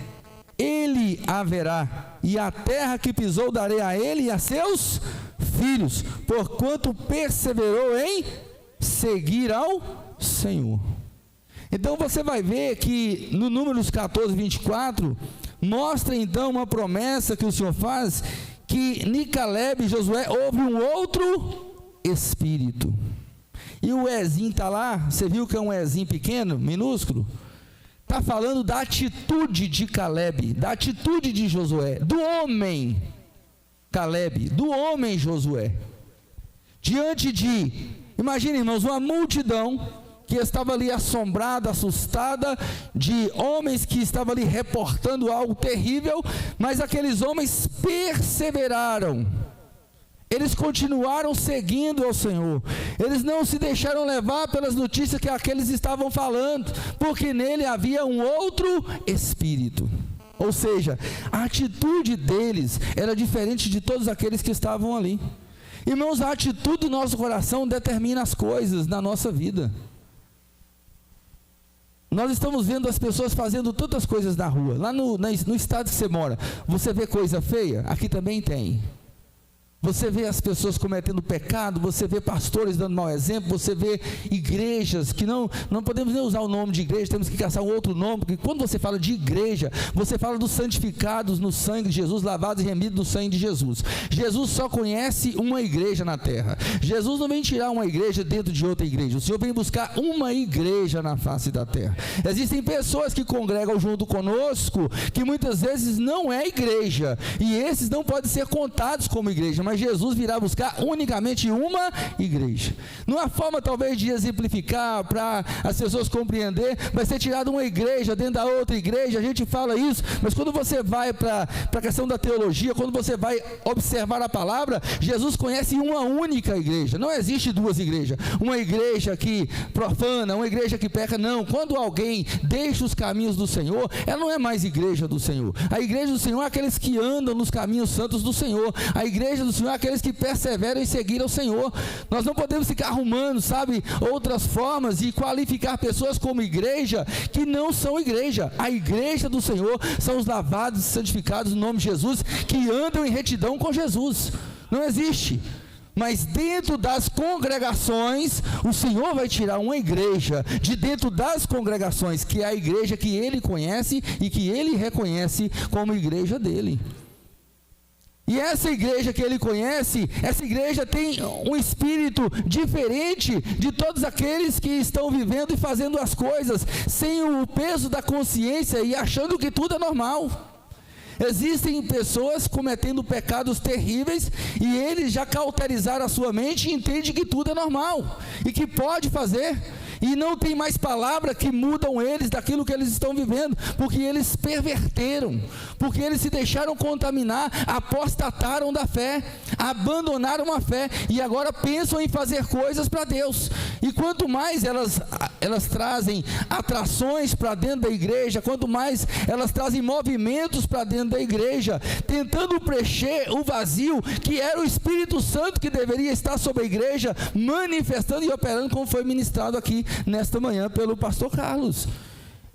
ele haverá, e a terra que pisou darei a ele e a seus filhos, porquanto perseverou em seguir ao Senhor. Então você vai ver que no Números 14, 24, mostra então uma promessa que o Senhor faz, que em Calebe e Josué houve um outro espírito. E o Ezinho está lá, você viu que é um Ezinho pequeno, minúsculo? Está falando da atitude de Calebe, da atitude de Josué, do homem Calebe, do homem Josué. Diante de, imagine, irmãos, uma multidão que estava ali assombrada, assustada, de homens que estavam ali reportando algo terrível, mas aqueles homens perseveraram, eles continuaram seguindo ao Senhor, eles não se deixaram levar pelas notícias que aqueles estavam falando, porque nele havia um outro espírito, ou seja, a atitude deles era diferente de todos aqueles que estavam ali. Irmãos, a atitude do nosso coração determina as coisas na nossa vida. Nós estamos vendo as pessoas fazendo tantas coisas na rua. Lá no estado que você mora, você vê coisa feia? Aqui também tem. Você vê as pessoas cometendo pecado, você vê pastores dando mau exemplo, você vê igrejas que não podemos nem usar o nome de igreja, temos que caçar um outro nome, porque quando você fala de igreja, você fala dos santificados no sangue de Jesus, lavados e remidos no sangue de Jesus. Jesus só conhece uma igreja na terra. Jesus não vem tirar uma igreja dentro de outra igreja, o Senhor vem buscar uma igreja na face da terra. Existem pessoas que congregam junto conosco, que muitas vezes não é igreja, e esses não podem ser contados como igreja, mas mas Jesus virá buscar unicamente uma igreja. Numa forma talvez de exemplificar, para as pessoas compreender, vai ser tirada uma igreja dentro da outra igreja, a gente fala isso, mas quando você vai para a questão da teologia, quando você vai observar a palavra, Jesus conhece uma única igreja. Não existe duas igrejas, uma igreja que profana, uma igreja que peca, não. Quando alguém deixa os caminhos do Senhor, ela não é mais igreja do Senhor. A igreja do Senhor é aqueles que andam nos caminhos santos do Senhor. A igreja do Senhor é aqueles que perseveram em seguir ao Senhor. Nós não podemos ficar arrumando, sabe, outras formas de qualificar pessoas como igreja que não são igreja. A igreja do Senhor são os lavados e santificados no nome de Jesus, que andam em retidão com Jesus. Não existe. Mas dentro das congregações, o Senhor vai tirar uma igreja de dentro das congregações, que é a igreja que Ele conhece e que Ele reconhece como igreja dEle. E essa igreja que Ele conhece, essa igreja tem um espírito diferente de todos aqueles que estão vivendo e fazendo as coisas sem o peso da consciência e achando que tudo é normal. Existem pessoas cometendo pecados terríveis e eles já cauterizaram a sua mente e entendem que tudo é normal e que pode fazer, e não tem mais palavra que mudam eles daquilo que eles estão vivendo, porque eles perverteram, porque eles se deixaram contaminar, apostataram da fé, abandonaram a fé e agora pensam em fazer coisas para Deus. E quanto mais elas trazem atrações para dentro da igreja, quanto mais elas trazem movimentos para dentro da igreja, tentando preencher o vazio que era o Espírito Santo que deveria estar sobre a igreja, manifestando e operando, como foi ministrado aqui nesta manhã pelo pastor Carlos.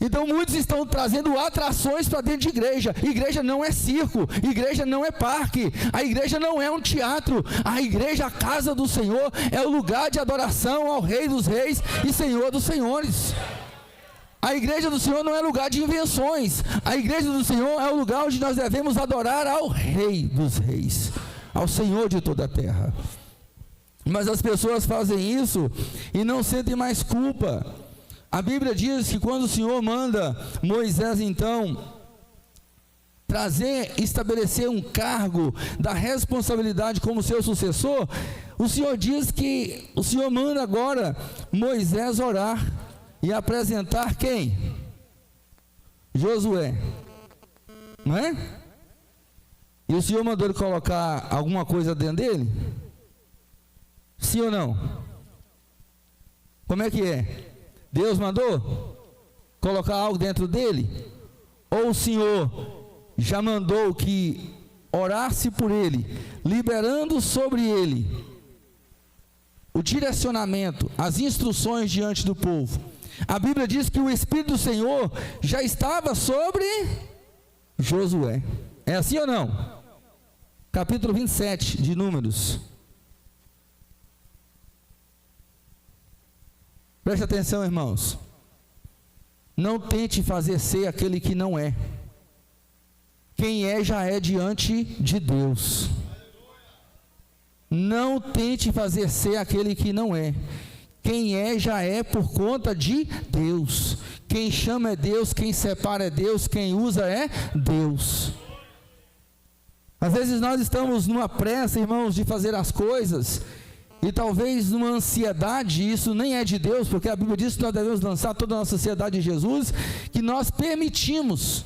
Então muitos estão trazendo atrações para dentro de igreja. Igreja não é circo, igreja não é parque, a igreja não é um teatro. A igreja, a casa do Senhor, é o lugar de adoração ao Rei dos Reis e Senhor dos Senhores. A igreja do Senhor não é lugar de invenções. A igreja do Senhor é o lugar onde nós devemos adorar ao Rei dos Reis, ao Senhor de toda a terra. Mas as pessoas fazem isso e não sentem mais culpa. A Bíblia diz que quando o Senhor manda Moisés então estabelecer um cargo da responsabilidade como seu sucessor, o Senhor diz que o Senhor manda agora Moisés orar e apresentar quem? Josué, não é? E o Senhor mandou ele colocar alguma coisa dentro dele? Sim ou não? Como é que é? Deus mandou colocar algo dentro dele? Ou o Senhor já mandou que orasse por ele, liberando sobre ele o direcionamento, as instruções diante do povo? A Bíblia diz que o Espírito do Senhor já estava sobre Josué. É assim ou não? Capítulo 27 de Números. Preste atenção, irmãos. Não tente fazer ser aquele que não é. Quem é, já é diante de Deus. Não tente fazer ser aquele que não é. Quem é, já é por conta de Deus. Quem chama é Deus, quem separa é Deus, quem usa é Deus. Às vezes nós estamos numa pressa, irmãos, de fazer as coisas, e talvez numa ansiedade, isso nem é de Deus, porque a Bíblia diz que nós devemos lançar toda a nossa ansiedade em Jesus, que nós permitimos,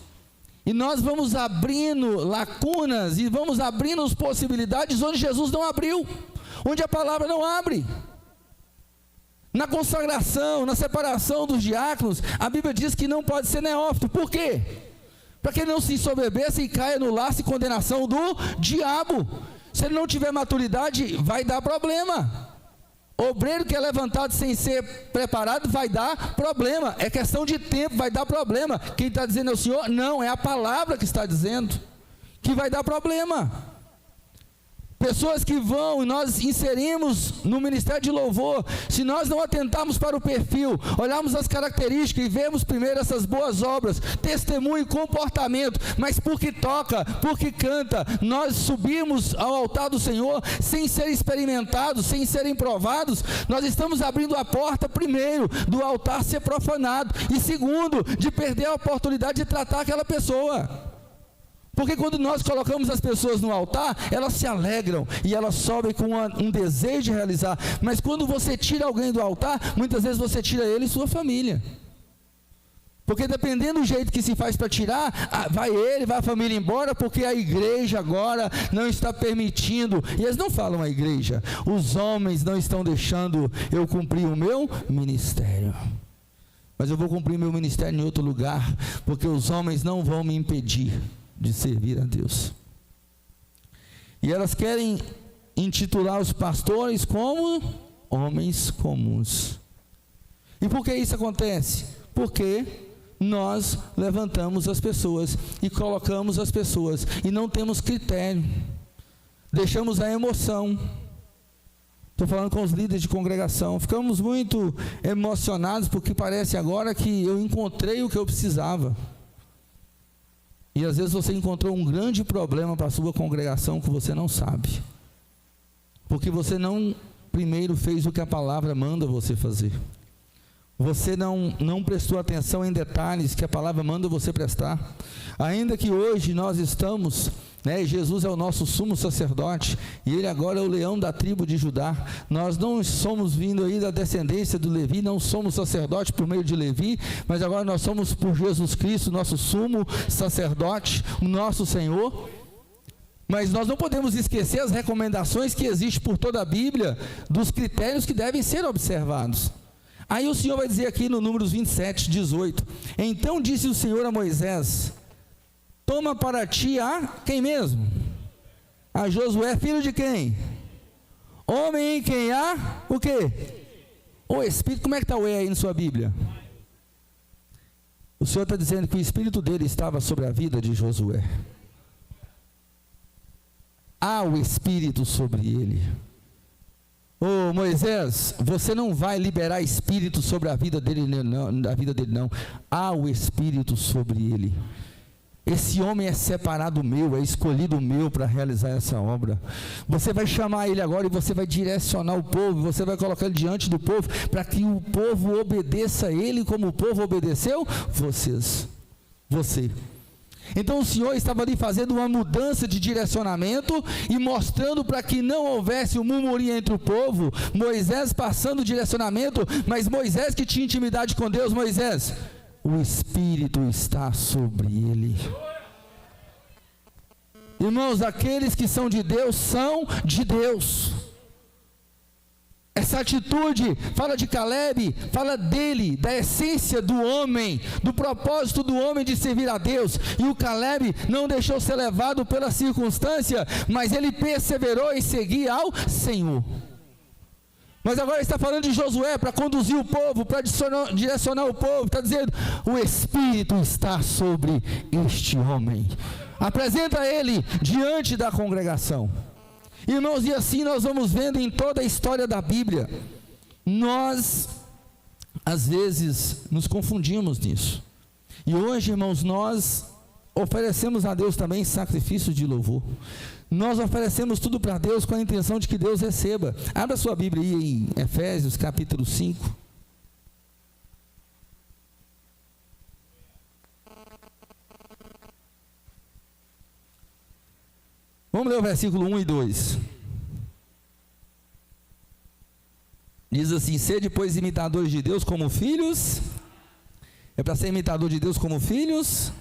e nós vamos abrindo lacunas, e vamos abrindo as possibilidades onde Jesus não abriu, onde a palavra não abre. Na consagração, na separação dos diáconos, a Bíblia diz que não pode ser neófito. Por quê? Para que ele não se ensoberbeça e caia no laço e condenação do diabo. Se ele não tiver maturidade, vai dar problema. Obreiro que é levantado sem ser preparado, vai dar problema. É questão de tempo, vai dar problema. Quem está dizendo é o Senhor? Não, é a palavra que está dizendo que vai dar problema. Pessoas que vão e nós inserimos no ministério de louvor, se nós não atentarmos para o perfil, olharmos as características e vemos primeiro essas boas obras, testemunho e comportamento, mas porque toca, porque canta, nós subimos ao altar do Senhor sem ser experimentados, sem serem provados, nós estamos abrindo a porta, primeiro, do altar ser profanado, e segundo, de perder a oportunidade de tratar aquela pessoa. Porque quando nós colocamos as pessoas no altar, elas se alegram e elas sobem com um desejo de realizar. Mas quando você tira alguém do altar, muitas vezes você tira ele e sua família. Porque dependendo do jeito que se faz para tirar, vai ele, vai a família embora, porque a igreja agora não está permitindo. E eles não falam a igreja, os homens não estão deixando eu cumprir o meu ministério. Mas eu vou cumprir meu ministério em outro lugar, porque os homens não vão me impedir de servir a Deus. E elas querem intitular os pastores como homens comuns. E por que isso acontece? Porque nós levantamos as pessoas e colocamos as pessoas e não temos critério, deixamos a emoção. Estou falando com os líderes de congregação, ficamos muito emocionados porque parece agora que eu encontrei o que eu precisava. E às vezes você encontrou um grande problema para a sua congregação que você não sabe, porque você não primeiro fez o que a palavra manda você fazer. Você não prestou atenção em detalhes que a palavra manda você prestar. Ainda que hoje nós estamos, Jesus é o nosso sumo sacerdote, e ele agora é o leão da tribo de Judá. Nós não somos vindo aí da descendência do Levi, não somos sacerdotes por meio de Levi, mas agora nós somos por Jesus Cristo, nosso sumo sacerdote, o nosso Senhor. Mas nós não podemos esquecer as recomendações que existem por toda a Bíblia, dos critérios que devem ser observados. Aí o Senhor vai dizer aqui no Números 27, 18: então disse o Senhor a Moisés: toma para ti a quem mesmo? A Josué, filho de quem? Homem em quem há o quê? O Espírito. Como é que está o E aí na sua Bíblia? O Senhor está dizendo que o Espírito dele estava sobre a vida de Josué. Há o Espírito sobre ele. Ô Moisés, você não vai liberar Espírito sobre a vida dele não. Há o Espírito sobre ele. Esse homem é separado meu, é escolhido meu para realizar essa obra. Você vai chamar ele agora e você vai direcionar o povo, você vai colocar ele diante do povo, para que o povo obedeça a ele como o povo obedeceu você. Então o Senhor estava ali fazendo uma mudança de direcionamento e mostrando para que não houvesse um murmurinho entre o povo. Moisés passando o direcionamento, mas Moisés que tinha intimidade com Deus. Moisés, o Espírito está sobre ele. Irmãos, aqueles que são de Deus são de Deus. Essa atitude fala de Caleb, fala dele, da essência do homem, do propósito do homem de servir a Deus. E o Caleb não deixou ser levado pela circunstância, mas ele perseverou em seguir ao Senhor. Mas agora está falando de Josué para conduzir o povo, para direcionar o povo. Está dizendo: o Espírito está sobre este homem. Apresenta ele diante da congregação. Irmãos, e assim nós vamos vendo em toda a história da Bíblia. Nós, às vezes, nos confundimos nisso. E hoje, irmãos, nós oferecemos a Deus também sacrifício de louvor. Nós oferecemos tudo para Deus com a intenção de que Deus receba. Abra sua Bíblia aí em Efésios capítulo 5. Vamos ler o versículo 1 e 2. Diz assim: sede, pois, imitadores de Deus como filhos. É para ser imitador de Deus como filhos.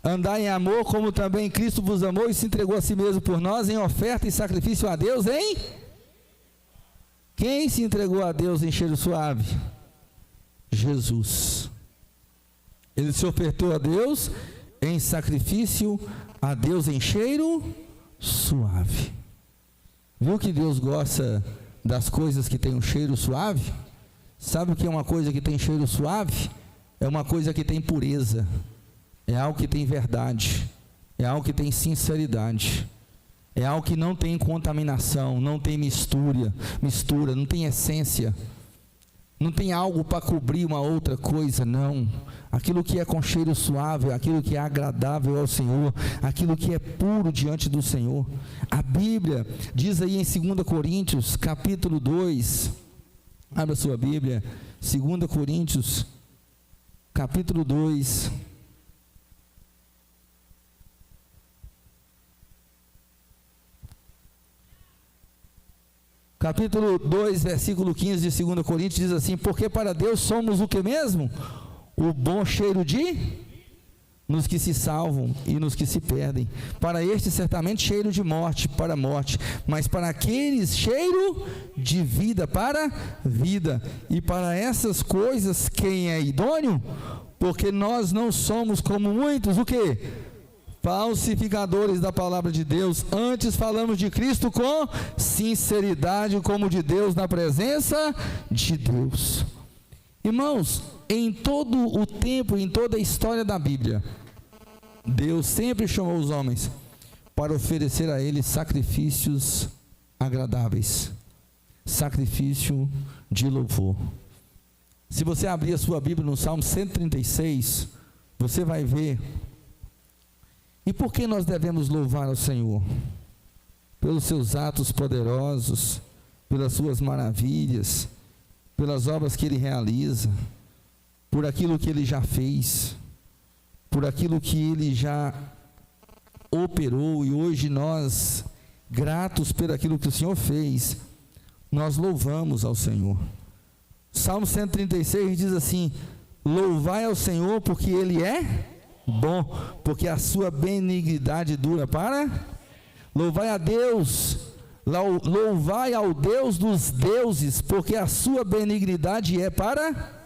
Andar em amor, como também Cristo vos amou e se entregou a si mesmo por nós, em oferta e sacrifício a Deus, hein? Quem se entregou a Deus em cheiro suave? Jesus. Ele se ofertou a Deus em sacrifício a Deus em cheiro suave. Viu que Deus gosta das coisas que tem um cheiro suave? Sabe o que é uma coisa que tem cheiro suave? É uma coisa que tem pureza, é algo que tem verdade, é algo que tem sinceridade, é algo que não tem contaminação, não tem mistura, não tem essência, não tem algo para cobrir uma outra coisa, não. Aquilo que é com cheiro suave, aquilo que é agradável ao Senhor, aquilo que é puro diante do Senhor. A Bíblia diz aí em 2 Coríntios, capítulo 2, abra sua Bíblia, 2 Coríntios, capítulo 2, Capítulo 2, versículo 15 de 2 Coríntios diz assim: porque para Deus somos o que mesmo? O bom cheiro nos que se salvam e nos que se perdem. Para este certamente cheiro de morte para a morte, mas para aqueles cheiro de vida para vida. E para essas coisas quem é idôneo? Porque nós não somos como muitos, o quê? Falsificadores da palavra de Deus. Antes falamos de Cristo com sinceridade, como de Deus, na presença de Deus. Irmãos, em todo o tempo, em toda a história da Bíblia, Deus sempre chamou os homens para oferecer a Ele sacrifícios agradáveis, sacrifício de louvor. Se você abrir a sua Bíblia no Salmo 136, você vai ver. E por que nós devemos louvar ao Senhor? Pelos seus atos poderosos, pelas suas maravilhas, pelas obras que Ele realiza, por aquilo que Ele já fez, por aquilo que Ele já operou, e hoje nós, gratos por aquilo que o Senhor fez, nós louvamos ao Senhor. Salmo 136 diz assim: louvai ao Senhor porque Ele é bom, porque a sua benignidade dura para... Louvai a Deus, louvai ao Deus dos deuses, porque a sua benignidade é para...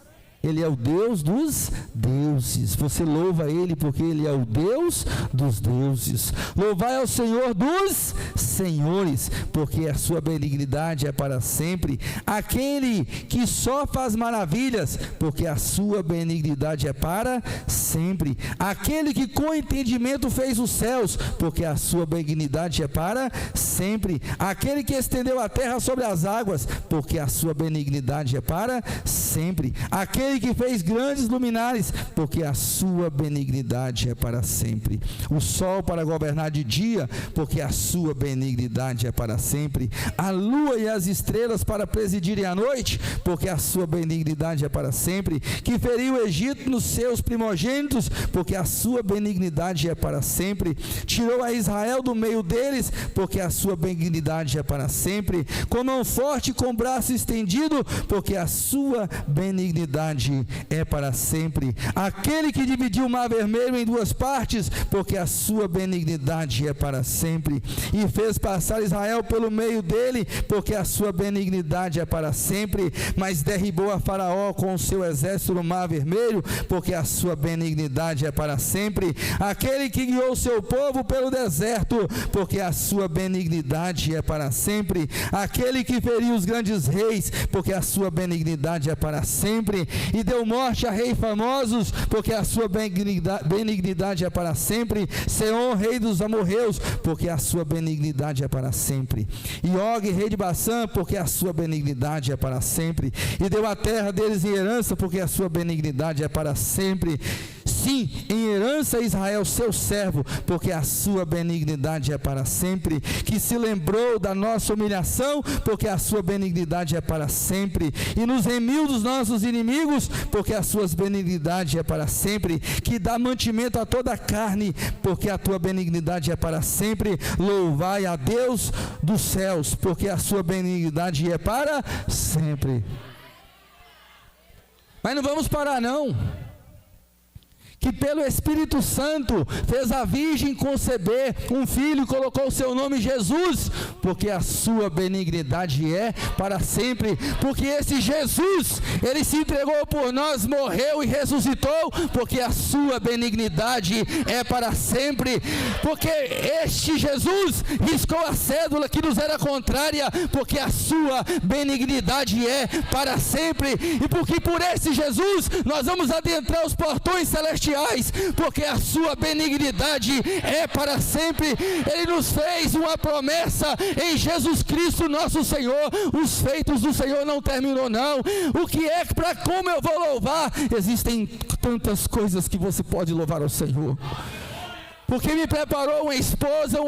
Ele é o Deus dos deuses. Você louva Ele porque Ele é o Deus dos deuses. Louvai ao Senhor dos senhores, porque a sua benignidade é para sempre. Aquele que só faz maravilhas, porque a sua benignidade é para sempre. Aquele que com entendimento fez os céus, porque a sua benignidade é para sempre. Aquele que estendeu a terra sobre as águas, porque a sua benignidade é para sempre. Aquele que fez grandes luminares, porque a sua benignidade é para sempre. O sol para governar de dia, porque a sua benignidade é para sempre. A lua e as estrelas para presidirem a noite, porque a sua benignidade é para sempre. Que feriu o Egito nos seus primogênitos, porque a sua benignidade é para sempre. Tirou a Israel do meio deles, porque a sua benignidade é para sempre. Com mão forte e com braço estendido, porque a sua benignidade é para sempre. Aquele que dividiu o mar vermelho em duas partes, porque a sua benignidade é para sempre. E fez passar Israel pelo meio dele, porque a sua benignidade é para sempre. Mas derribou a Faraó com o seu exército no mar vermelho, porque a sua benignidade é para sempre. Aquele que guiou o seu povo pelo deserto, porque a sua benignidade é para sempre. Aquele que feriu os grandes reis, porque a sua benignidade é para sempre. E deu morte a reis famosos, porque a sua benignidade é para sempre. Seom, rei dos amorreus, porque a sua benignidade é para sempre. E Og, rei de Baçã, porque a sua benignidade é para sempre. E deu a terra deles em herança, porque a sua benignidade é para sempre. Sim, em herança a Israel, seu servo, porque a sua benignidade é para sempre. Que se lembrou da nossa humilhação, porque a sua benignidade é para sempre. E nos remiu dos nossos inimigos, porque a sua benignidade é para sempre. Que dá mantimento a toda a carne, porque a tua benignidade é para sempre. Louvai a Deus dos céus, porque a sua benignidade é para sempre. Mas não vamos parar não. Que pelo Espírito Santo fez a virgem conceber um filho e colocou o seu nome Jesus, porque a sua benignidade é para sempre. Porque esse Jesus, ele se entregou por nós, morreu e ressuscitou, porque a sua benignidade é para sempre. Porque este Jesus riscou a cédula que nos era contrária, porque a sua benignidade é para sempre. E porque por esse Jesus nós vamos adentrar os portões celestiais, porque a sua benignidade é para sempre. Ele nos fez uma promessa em Jesus Cristo nosso Senhor. Os feitos do Senhor não terminou não. O que é para como eu vou louvar? Existem tantas coisas que você pode louvar ao Senhor. porque me preparou uma esposa,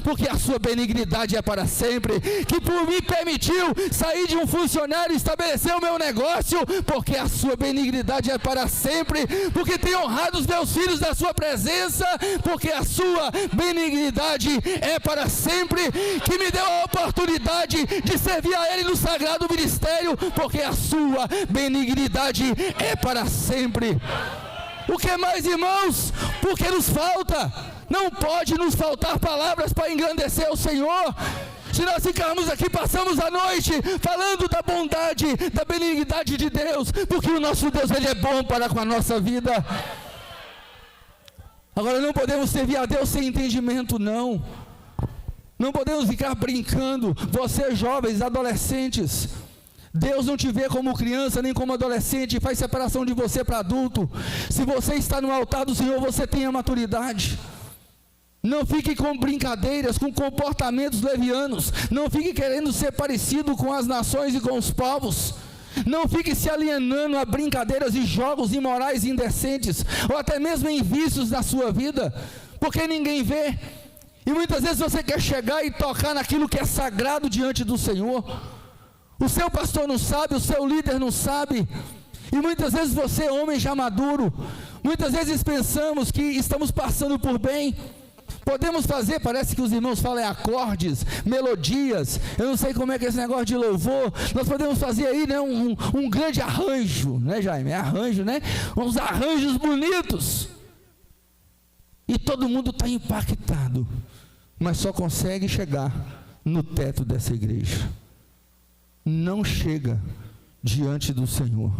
porque a sua benignidade é para sempre, que por mim permitiu sair de um funcionário e estabelecer o meu negócio, porque a sua benignidade é para sempre, porque tem honrado os meus filhos na sua presença, porque a sua benignidade é para sempre, que me deu a oportunidade de servir a Ele no sagrado ministério, porque a sua benignidade é para sempre. O que mais, irmãos? Porque nos falta, não pode nos faltar palavras para engrandecer o Senhor. Se nós ficarmos aqui, passamos a noite falando da bondade, da benignidade de Deus, porque o nosso Deus, Ele é bom para com a nossa vida. Agora não podemos servir a Deus sem entendimento, não. Não podemos ficar brincando. Vocês jovens, adolescentes, Deus não te vê como criança, nem como adolescente, faz separação de você para adulto. Se você está no altar do Senhor, você tem a maturidade. Não fique com brincadeiras, com comportamentos levianos. Não fique querendo ser parecido com as nações e com os povos. Não fique se alienando a brincadeiras e jogos imorais e indecentes, ou até mesmo em vícios na sua vida, porque ninguém vê. E muitas vezes você quer chegar e tocar naquilo que é sagrado diante do Senhor. O seu pastor não sabe, o seu líder não sabe. E muitas vezes você, homem já maduro, muitas vezes pensamos que estamos passando por bem. Podemos fazer, parece que os irmãos falam acordes, melodias, eu não sei como é que é esse negócio de louvor. Nós podemos fazer aí, né, um grande arranjo, né, Jaime? É arranjo, né? Uns arranjos bonitos. E todo mundo está impactado, mas só consegue chegar no teto dessa igreja. Não chega diante do Senhor.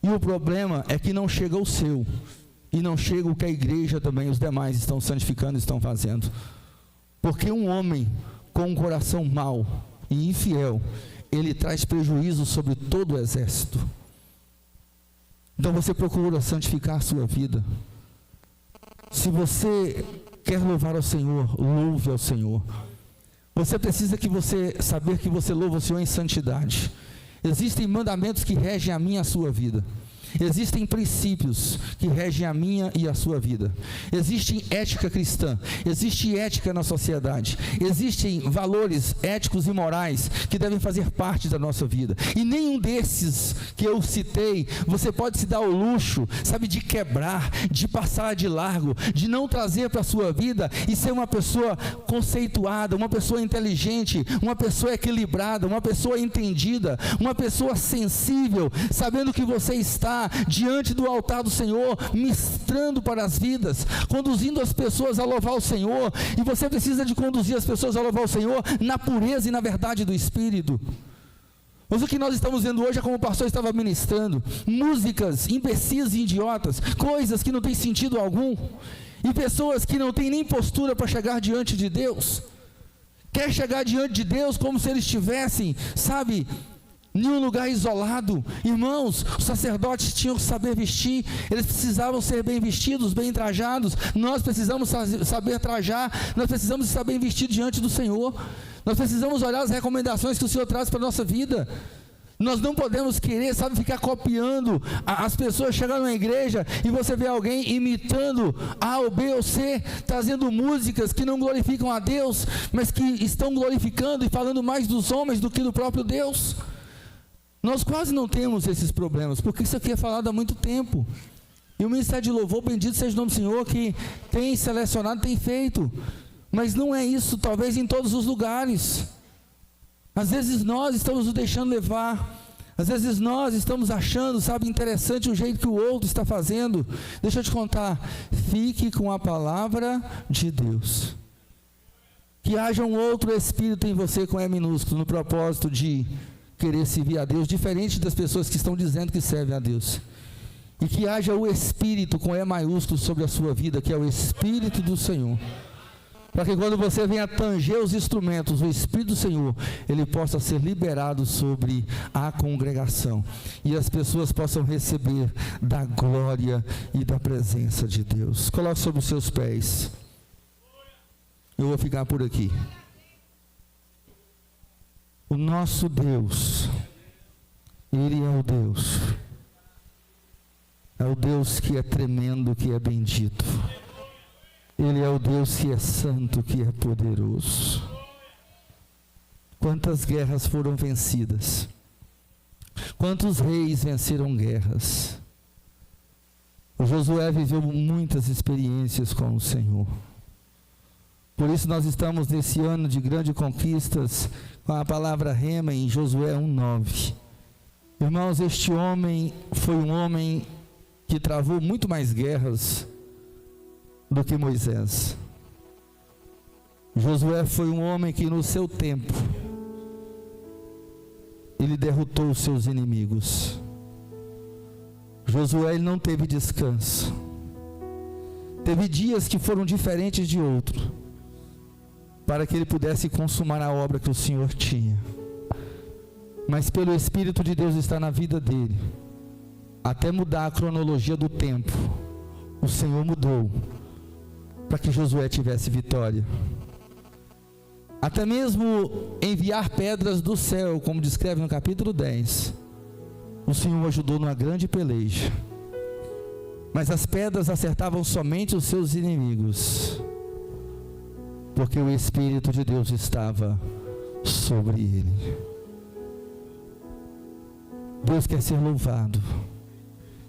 E o problema é que não chega o seu, e não chega o que a igreja também, os demais estão santificando, estão fazendo. Porque um homem com um coração mau e infiel, ele traz prejuízo sobre todo o exército. Então você procura santificar a sua vida. Se você quer louvar ao Senhor, louve ao Senhor. Você precisa saber que você louva o Senhor em santidade. Existem mandamentos que regem a minha e a sua vida. Existem princípios que regem a minha e a sua vida. Existe ética cristã, existe ética na sociedade, existem valores éticos e morais que devem fazer parte da nossa vida. E nenhum desses que eu citei, você pode se dar o luxo, sabe, de quebrar, de passar de largo, de não trazer para a sua vida e ser uma pessoa conceituada, uma pessoa inteligente, uma pessoa equilibrada, uma pessoa entendida, uma pessoa sensível, sabendo que você está diante do altar do Senhor, ministrando para as vidas, conduzindo as pessoas a louvar o Senhor. E você precisa de conduzir as pessoas a louvar o Senhor na pureza e na verdade do Espírito. Mas o que nós estamos vendo hoje é como o pastor estava ministrando, músicas imbecis e idiotas, coisas que não têm sentido algum, e pessoas que não têm nem postura para chegar diante de Deus. Quer chegar diante de Deus como se eles estivessem, sabe, em um lugar isolado. Irmãos, os sacerdotes tinham que saber vestir, eles precisavam ser bem vestidos, bem trajados. Nós precisamos saber trajar, nós precisamos estar bem vestidos diante do Senhor. Nós precisamos olhar as recomendações que o Senhor traz para a nossa vida. Nós não podemos querer, sabe, ficar copiando as pessoas. Chegar numa igreja e você vê alguém imitando A ou B ou C, trazendo músicas que não glorificam a Deus, mas que estão glorificando e falando mais dos homens do que do próprio Deus. Nós quase não temos esses problemas, porque isso aqui é falado há muito tempo. E o Ministério de Louvor, bendito seja o nome do Senhor, que tem selecionado, tem feito. Mas não é isso, talvez em todos os lugares. Às vezes nós estamos nos deixando levar. Às vezes nós estamos achando, sabe, interessante o jeito que o outro está fazendo. Deixa eu te contar, fique com a palavra de Deus. Que haja um outro espírito em você com E minúsculo, no propósito de querer servir a Deus, diferente das pessoas que estão dizendo que servem a Deus. E que haja o Espírito com E maiúsculo sobre a sua vida, que é o Espírito do Senhor. Para que quando você venha tanger os instrumentos, o Espírito do Senhor, ele possa ser liberado sobre a congregação. E as pessoas possam receber da glória e da presença de Deus. Coloque sobre os seus pés. Eu vou ficar por aqui. O nosso Deus, Ele é o Deus que é tremendo, que é bendito. Ele é o Deus que é santo, que é poderoso. Quantas guerras foram vencidas? Quantos reis venceram guerras? O Josué viveu muitas experiências com o Senhor. Por isso nós estamos nesse ano de grandes conquistas com a palavra rema em Josué 1:9. Irmãos, este homem foi um homem que travou muito mais guerras do que Moisés. Josué foi um homem que no seu tempo ele derrotou os seus inimigos. Josué, ele não teve descanso. Teve dias que foram diferentes de outros, para que ele pudesse consumar a obra que o Senhor tinha. Mas pelo Espírito de Deus estar na vida dele, até mudar a cronologia do tempo, o Senhor mudou, para que Josué tivesse vitória. Até mesmo enviar pedras do céu, como descreve no capítulo 10, o Senhor ajudou numa grande peleja. Mas as pedras acertavam somente os seus inimigos, porque o Espírito de Deus estava sobre ele. Deus quer ser louvado,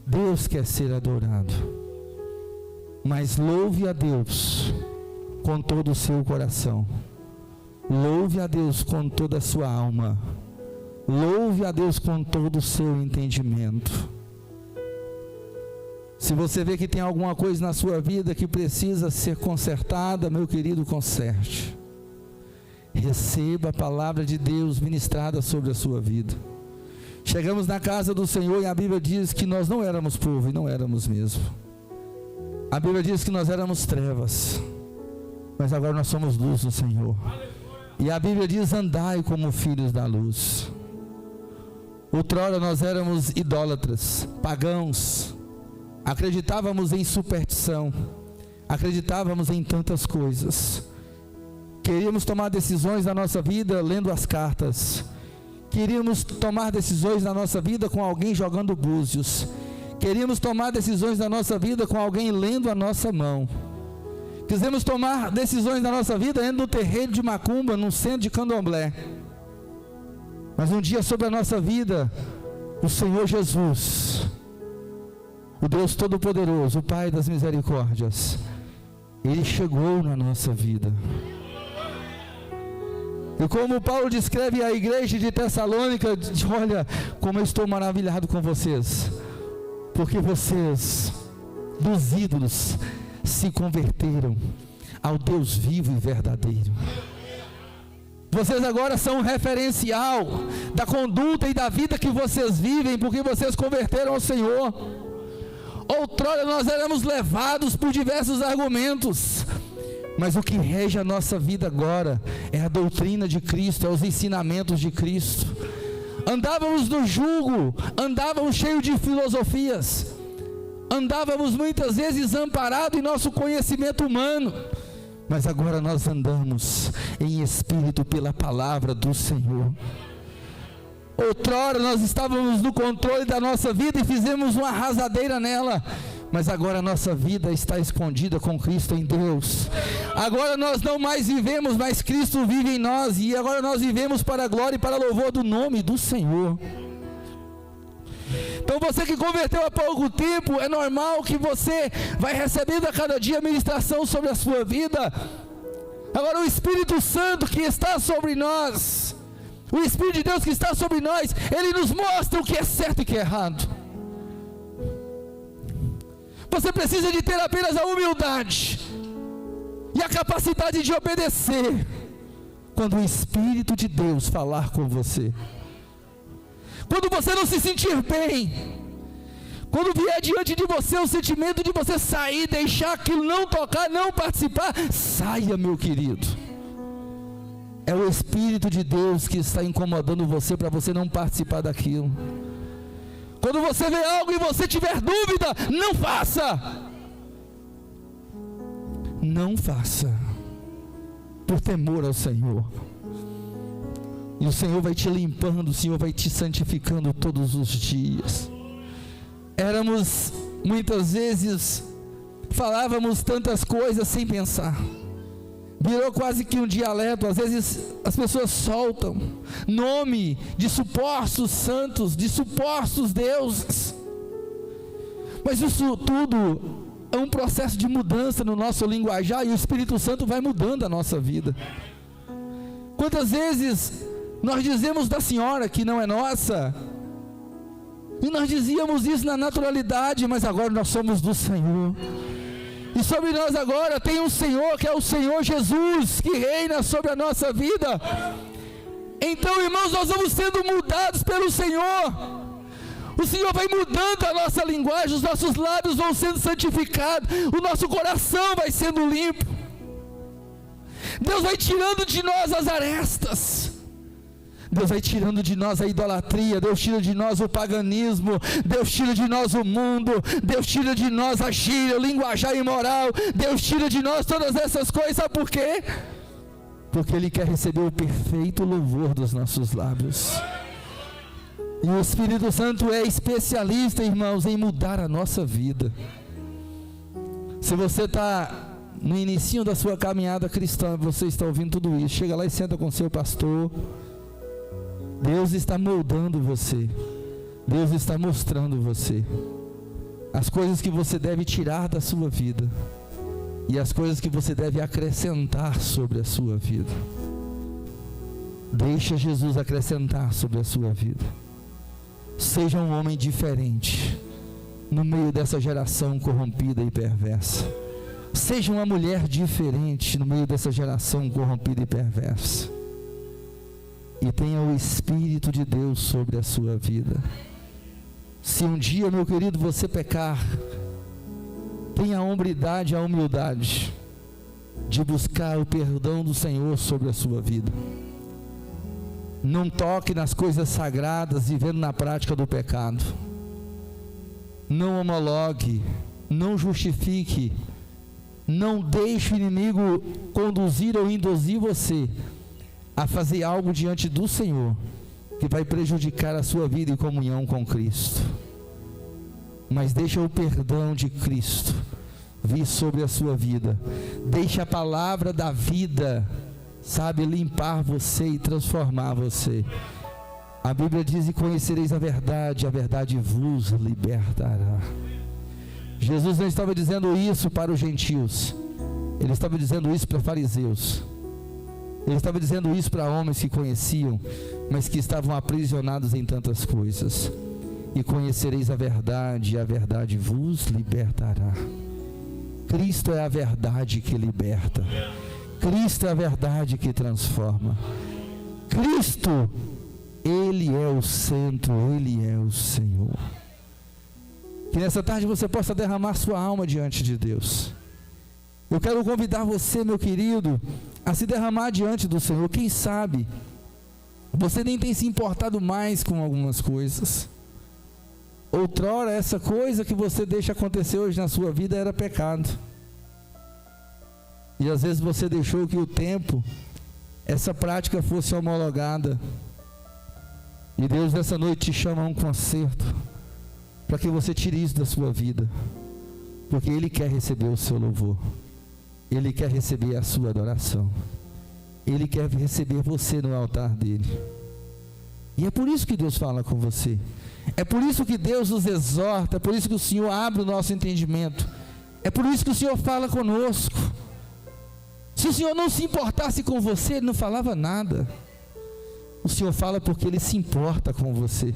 Deus quer ser adorado, mas louve a Deus com todo o seu coração, louve a Deus com toda a sua alma, louve a Deus com todo o seu entendimento. Se você vê que tem alguma coisa na sua vida que precisa ser consertada, meu querido, conserte. Receba a palavra de Deus ministrada sobre a sua vida. Chegamos na casa do Senhor e a Bíblia diz que nós não éramos povo, e não éramos mesmo. A Bíblia diz que nós éramos trevas, mas agora nós somos luz do Senhor. E a Bíblia diz: andai como filhos da luz. Outrora nós éramos idólatras, pagãos, acreditávamos em superstição, acreditávamos em tantas coisas, queríamos tomar decisões na nossa vida lendo as cartas, queríamos tomar decisões na nossa vida com alguém jogando búzios, queríamos tomar decisões na nossa vida com alguém lendo a nossa mão, quisemos tomar decisões na nossa vida indo no terreiro de macumba, num centro de candomblé. Mas um dia sobre a nossa vida, o Senhor Jesus, o Deus Todo-Poderoso, o Pai das misericórdias, Ele chegou na nossa vida. E como Paulo descreve a igreja de Tessalônica, diz: olha, como eu estou maravilhado com vocês, porque vocês, dos ídolos, se converteram ao Deus vivo e verdadeiro. Vocês agora são um referencial da conduta e da vida que vocês vivem, porque vocês converteram ao Senhor. Outrora nós éramos levados por diversos argumentos, mas o que rege a nossa vida agora é a doutrina de Cristo, é os ensinamentos de Cristo. Andávamos no jugo, andávamos cheios de filosofias, andávamos muitas vezes amparados em nosso conhecimento humano, mas agora nós andamos em espírito pela palavra do Senhor. Outrora nós estávamos no controle da nossa vida e fizemos uma arrasadeira nela, mas agora a nossa vida está escondida com Cristo em Deus. Agora nós não mais vivemos, mas Cristo vive em nós, e agora nós vivemos para a glória e para o louvor do nome do Senhor. Então você que converteu há pouco tempo, é normal que você vai recebendo a cada dia ministração sobre a sua vida. Agora o Espírito Santo que está sobre nós, o Espírito de Deus que está sobre nós, Ele nos mostra o que é certo e o que é errado. Você precisa de ter apenas a humildade e a capacidade de obedecer quando o Espírito de Deus falar com você. Quando você não se sentir bem, quando vier diante de você o sentimento de você sair, deixar aquilo, não tocar, não participar, saia, meu querido. É o Espírito de Deus que está incomodando você para você não participar daquilo. Quando você vê algo e você tiver dúvida, não faça. Não faça, por temor ao Senhor. E o Senhor vai te limpando, o Senhor vai te santificando todos os dias. Éramos muitas vezes falávamos tantas coisas sem pensar. Virou quase que um dialeto. Às vezes as pessoas soltam nome de supostos santos, de supostos deuses. Mas isso tudo é um processo de mudança no nosso linguajar, e o Espírito Santo vai mudando a nossa vida. Quantas vezes nós dizemos da senhora que não é nossa, e nós dizíamos isso na naturalidade, mas agora nós somos do Senhor. E sobre nós agora tem um Senhor, que é o Senhor Jesus, que reina sobre a nossa vida. Então, irmãos, nós vamos sendo mudados pelo Senhor. O Senhor vai mudando a nossa linguagem, os nossos lábios vão sendo santificados, o nosso coração vai sendo limpo. Deus vai tirando de nós as arestas. Deus vai tirando de nós a idolatria, Deus tira de nós o paganismo, Deus tira de nós o mundo, Deus tira de nós a gíria, o linguajar imoral, Deus tira de nós todas essas coisas. Sabe por quê? Porque Ele quer receber o perfeito louvor dos nossos lábios. E o Espírito Santo é especialista, irmãos, em mudar a nossa vida. Se você está no início da sua caminhada cristã, você está ouvindo tudo isso, chega lá e senta com o seu pastor. Deus está moldando você, Deus está mostrando você as coisas que você deve tirar da sua vida e as coisas que você deve acrescentar sobre a sua vida. Deixa Jesus acrescentar sobre a sua vida. Seja um homem diferente no meio dessa geração corrompida e perversa. Seja uma mulher diferente no meio dessa geração corrompida e perversa. E tenha o Espírito de Deus sobre a sua vida. Se um dia, meu querido, você pecar, tenha a hombridade, a humildade de buscar o perdão do Senhor sobre a sua vida. Não toque nas coisas sagradas, vivendo na prática do pecado. Não homologue, não justifique, não deixe o inimigo conduzir ou induzir você a fazer algo diante do Senhor que vai prejudicar a sua vida em comunhão com Cristo. Mas deixa o perdão de Cristo vir sobre a sua vida. Deixa a palavra da vida, sabe, limpar você e transformar você. A Bíblia diz: e conhecereis a verdade vos libertará. Jesus não estava dizendo isso para os gentios, Ele estava dizendo isso para fariseus. Ele estava dizendo isso para homens que conheciam, mas que estavam aprisionados em tantas coisas. E conhecereis a verdade vos libertará. Cristo é a verdade que liberta. Cristo é a verdade que transforma. Cristo, Ele é o centro, Ele é o Senhor. Que nessa tarde você possa derramar sua alma diante de Deus. Eu quero convidar você, meu querido, a se derramar diante do Senhor. Quem sabe você nem tem se importado mais com algumas coisas. Outrora, essa coisa que você deixa acontecer hoje na sua vida era pecado. E às vezes você deixou que o tempo, essa prática fosse homologada. E Deus nessa noite te chama a um conserto, para que você tire isso da sua vida. Porque Ele quer receber o seu louvor. Ele quer receber a sua adoração. Ele quer receber você no altar dele. E é por isso que Deus fala com você. É por isso que Deus nos exorta. É por isso que o Senhor abre o nosso entendimento. É por isso que o Senhor fala conosco. Se o Senhor não se importasse com você, Ele não falava nada. O Senhor fala porque Ele se importa com você.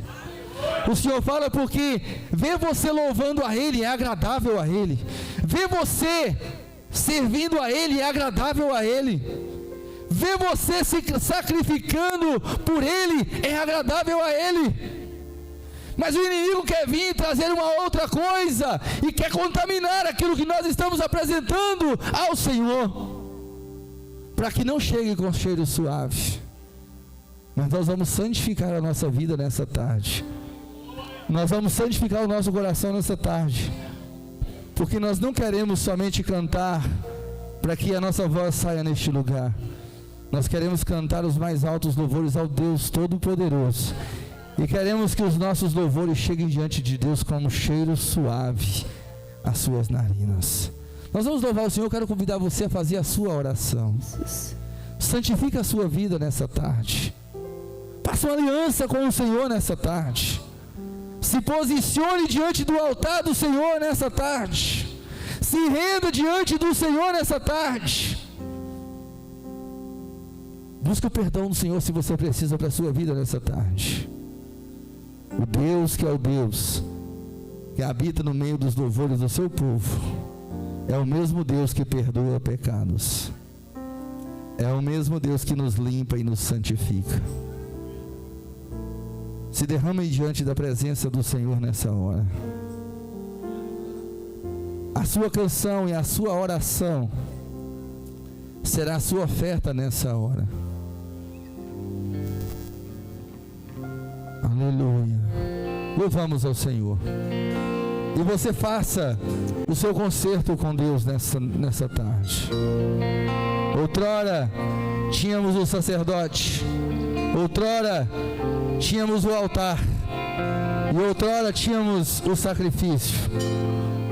O Senhor fala porque ver você louvando a Ele é agradável a Ele. Ver você servindo a Ele é agradável a Ele. Ver você se sacrificando por Ele é agradável a Ele. Mas o inimigo quer vir trazer uma outra coisa e quer contaminar aquilo que nós estamos apresentando ao Senhor, para que não chegue com cheiro suave. Mas nós vamos santificar a nossa vida nessa tarde. Nós vamos santificar o nosso coração nessa tarde, porque nós não queremos somente cantar para que a nossa voz saia neste lugar. Nós queremos cantar os mais altos louvores ao Deus Todo-Poderoso, e queremos que os nossos louvores cheguem diante de Deus como cheiro suave às suas narinas. Nós vamos louvar o Senhor. Eu quero convidar você a fazer a sua oração. Santifique a sua vida nessa tarde. Faça uma aliança com o Senhor nessa tarde. Se posicione diante do altar do Senhor nessa tarde. Se renda diante do Senhor nessa tarde. Busque o perdão do Senhor se você precisa para a sua vida nessa tarde. O Deus que é o Deus que habita no meio dos louvores do seu povo é o mesmo Deus que perdoa pecados. É o mesmo Deus que nos limpa e nos santifica. Se derrame diante da presença do Senhor nessa hora. A sua canção e a sua oração será a sua oferta nessa hora. Aleluia. Louvamos ao Senhor. E você faça o seu concerto com Deus nessa tarde. Outrora tínhamos o sacerdote, outrora tínhamos o altar, e outrora tínhamos o sacrifício.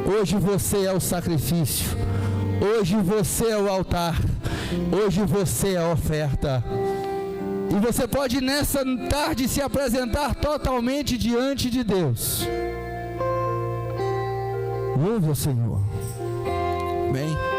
Hoje você é o sacrifício, hoje você é o altar, hoje você é a oferta. E você pode nessa tarde se apresentar totalmente diante de Deus. Louve ao Senhor. Amém.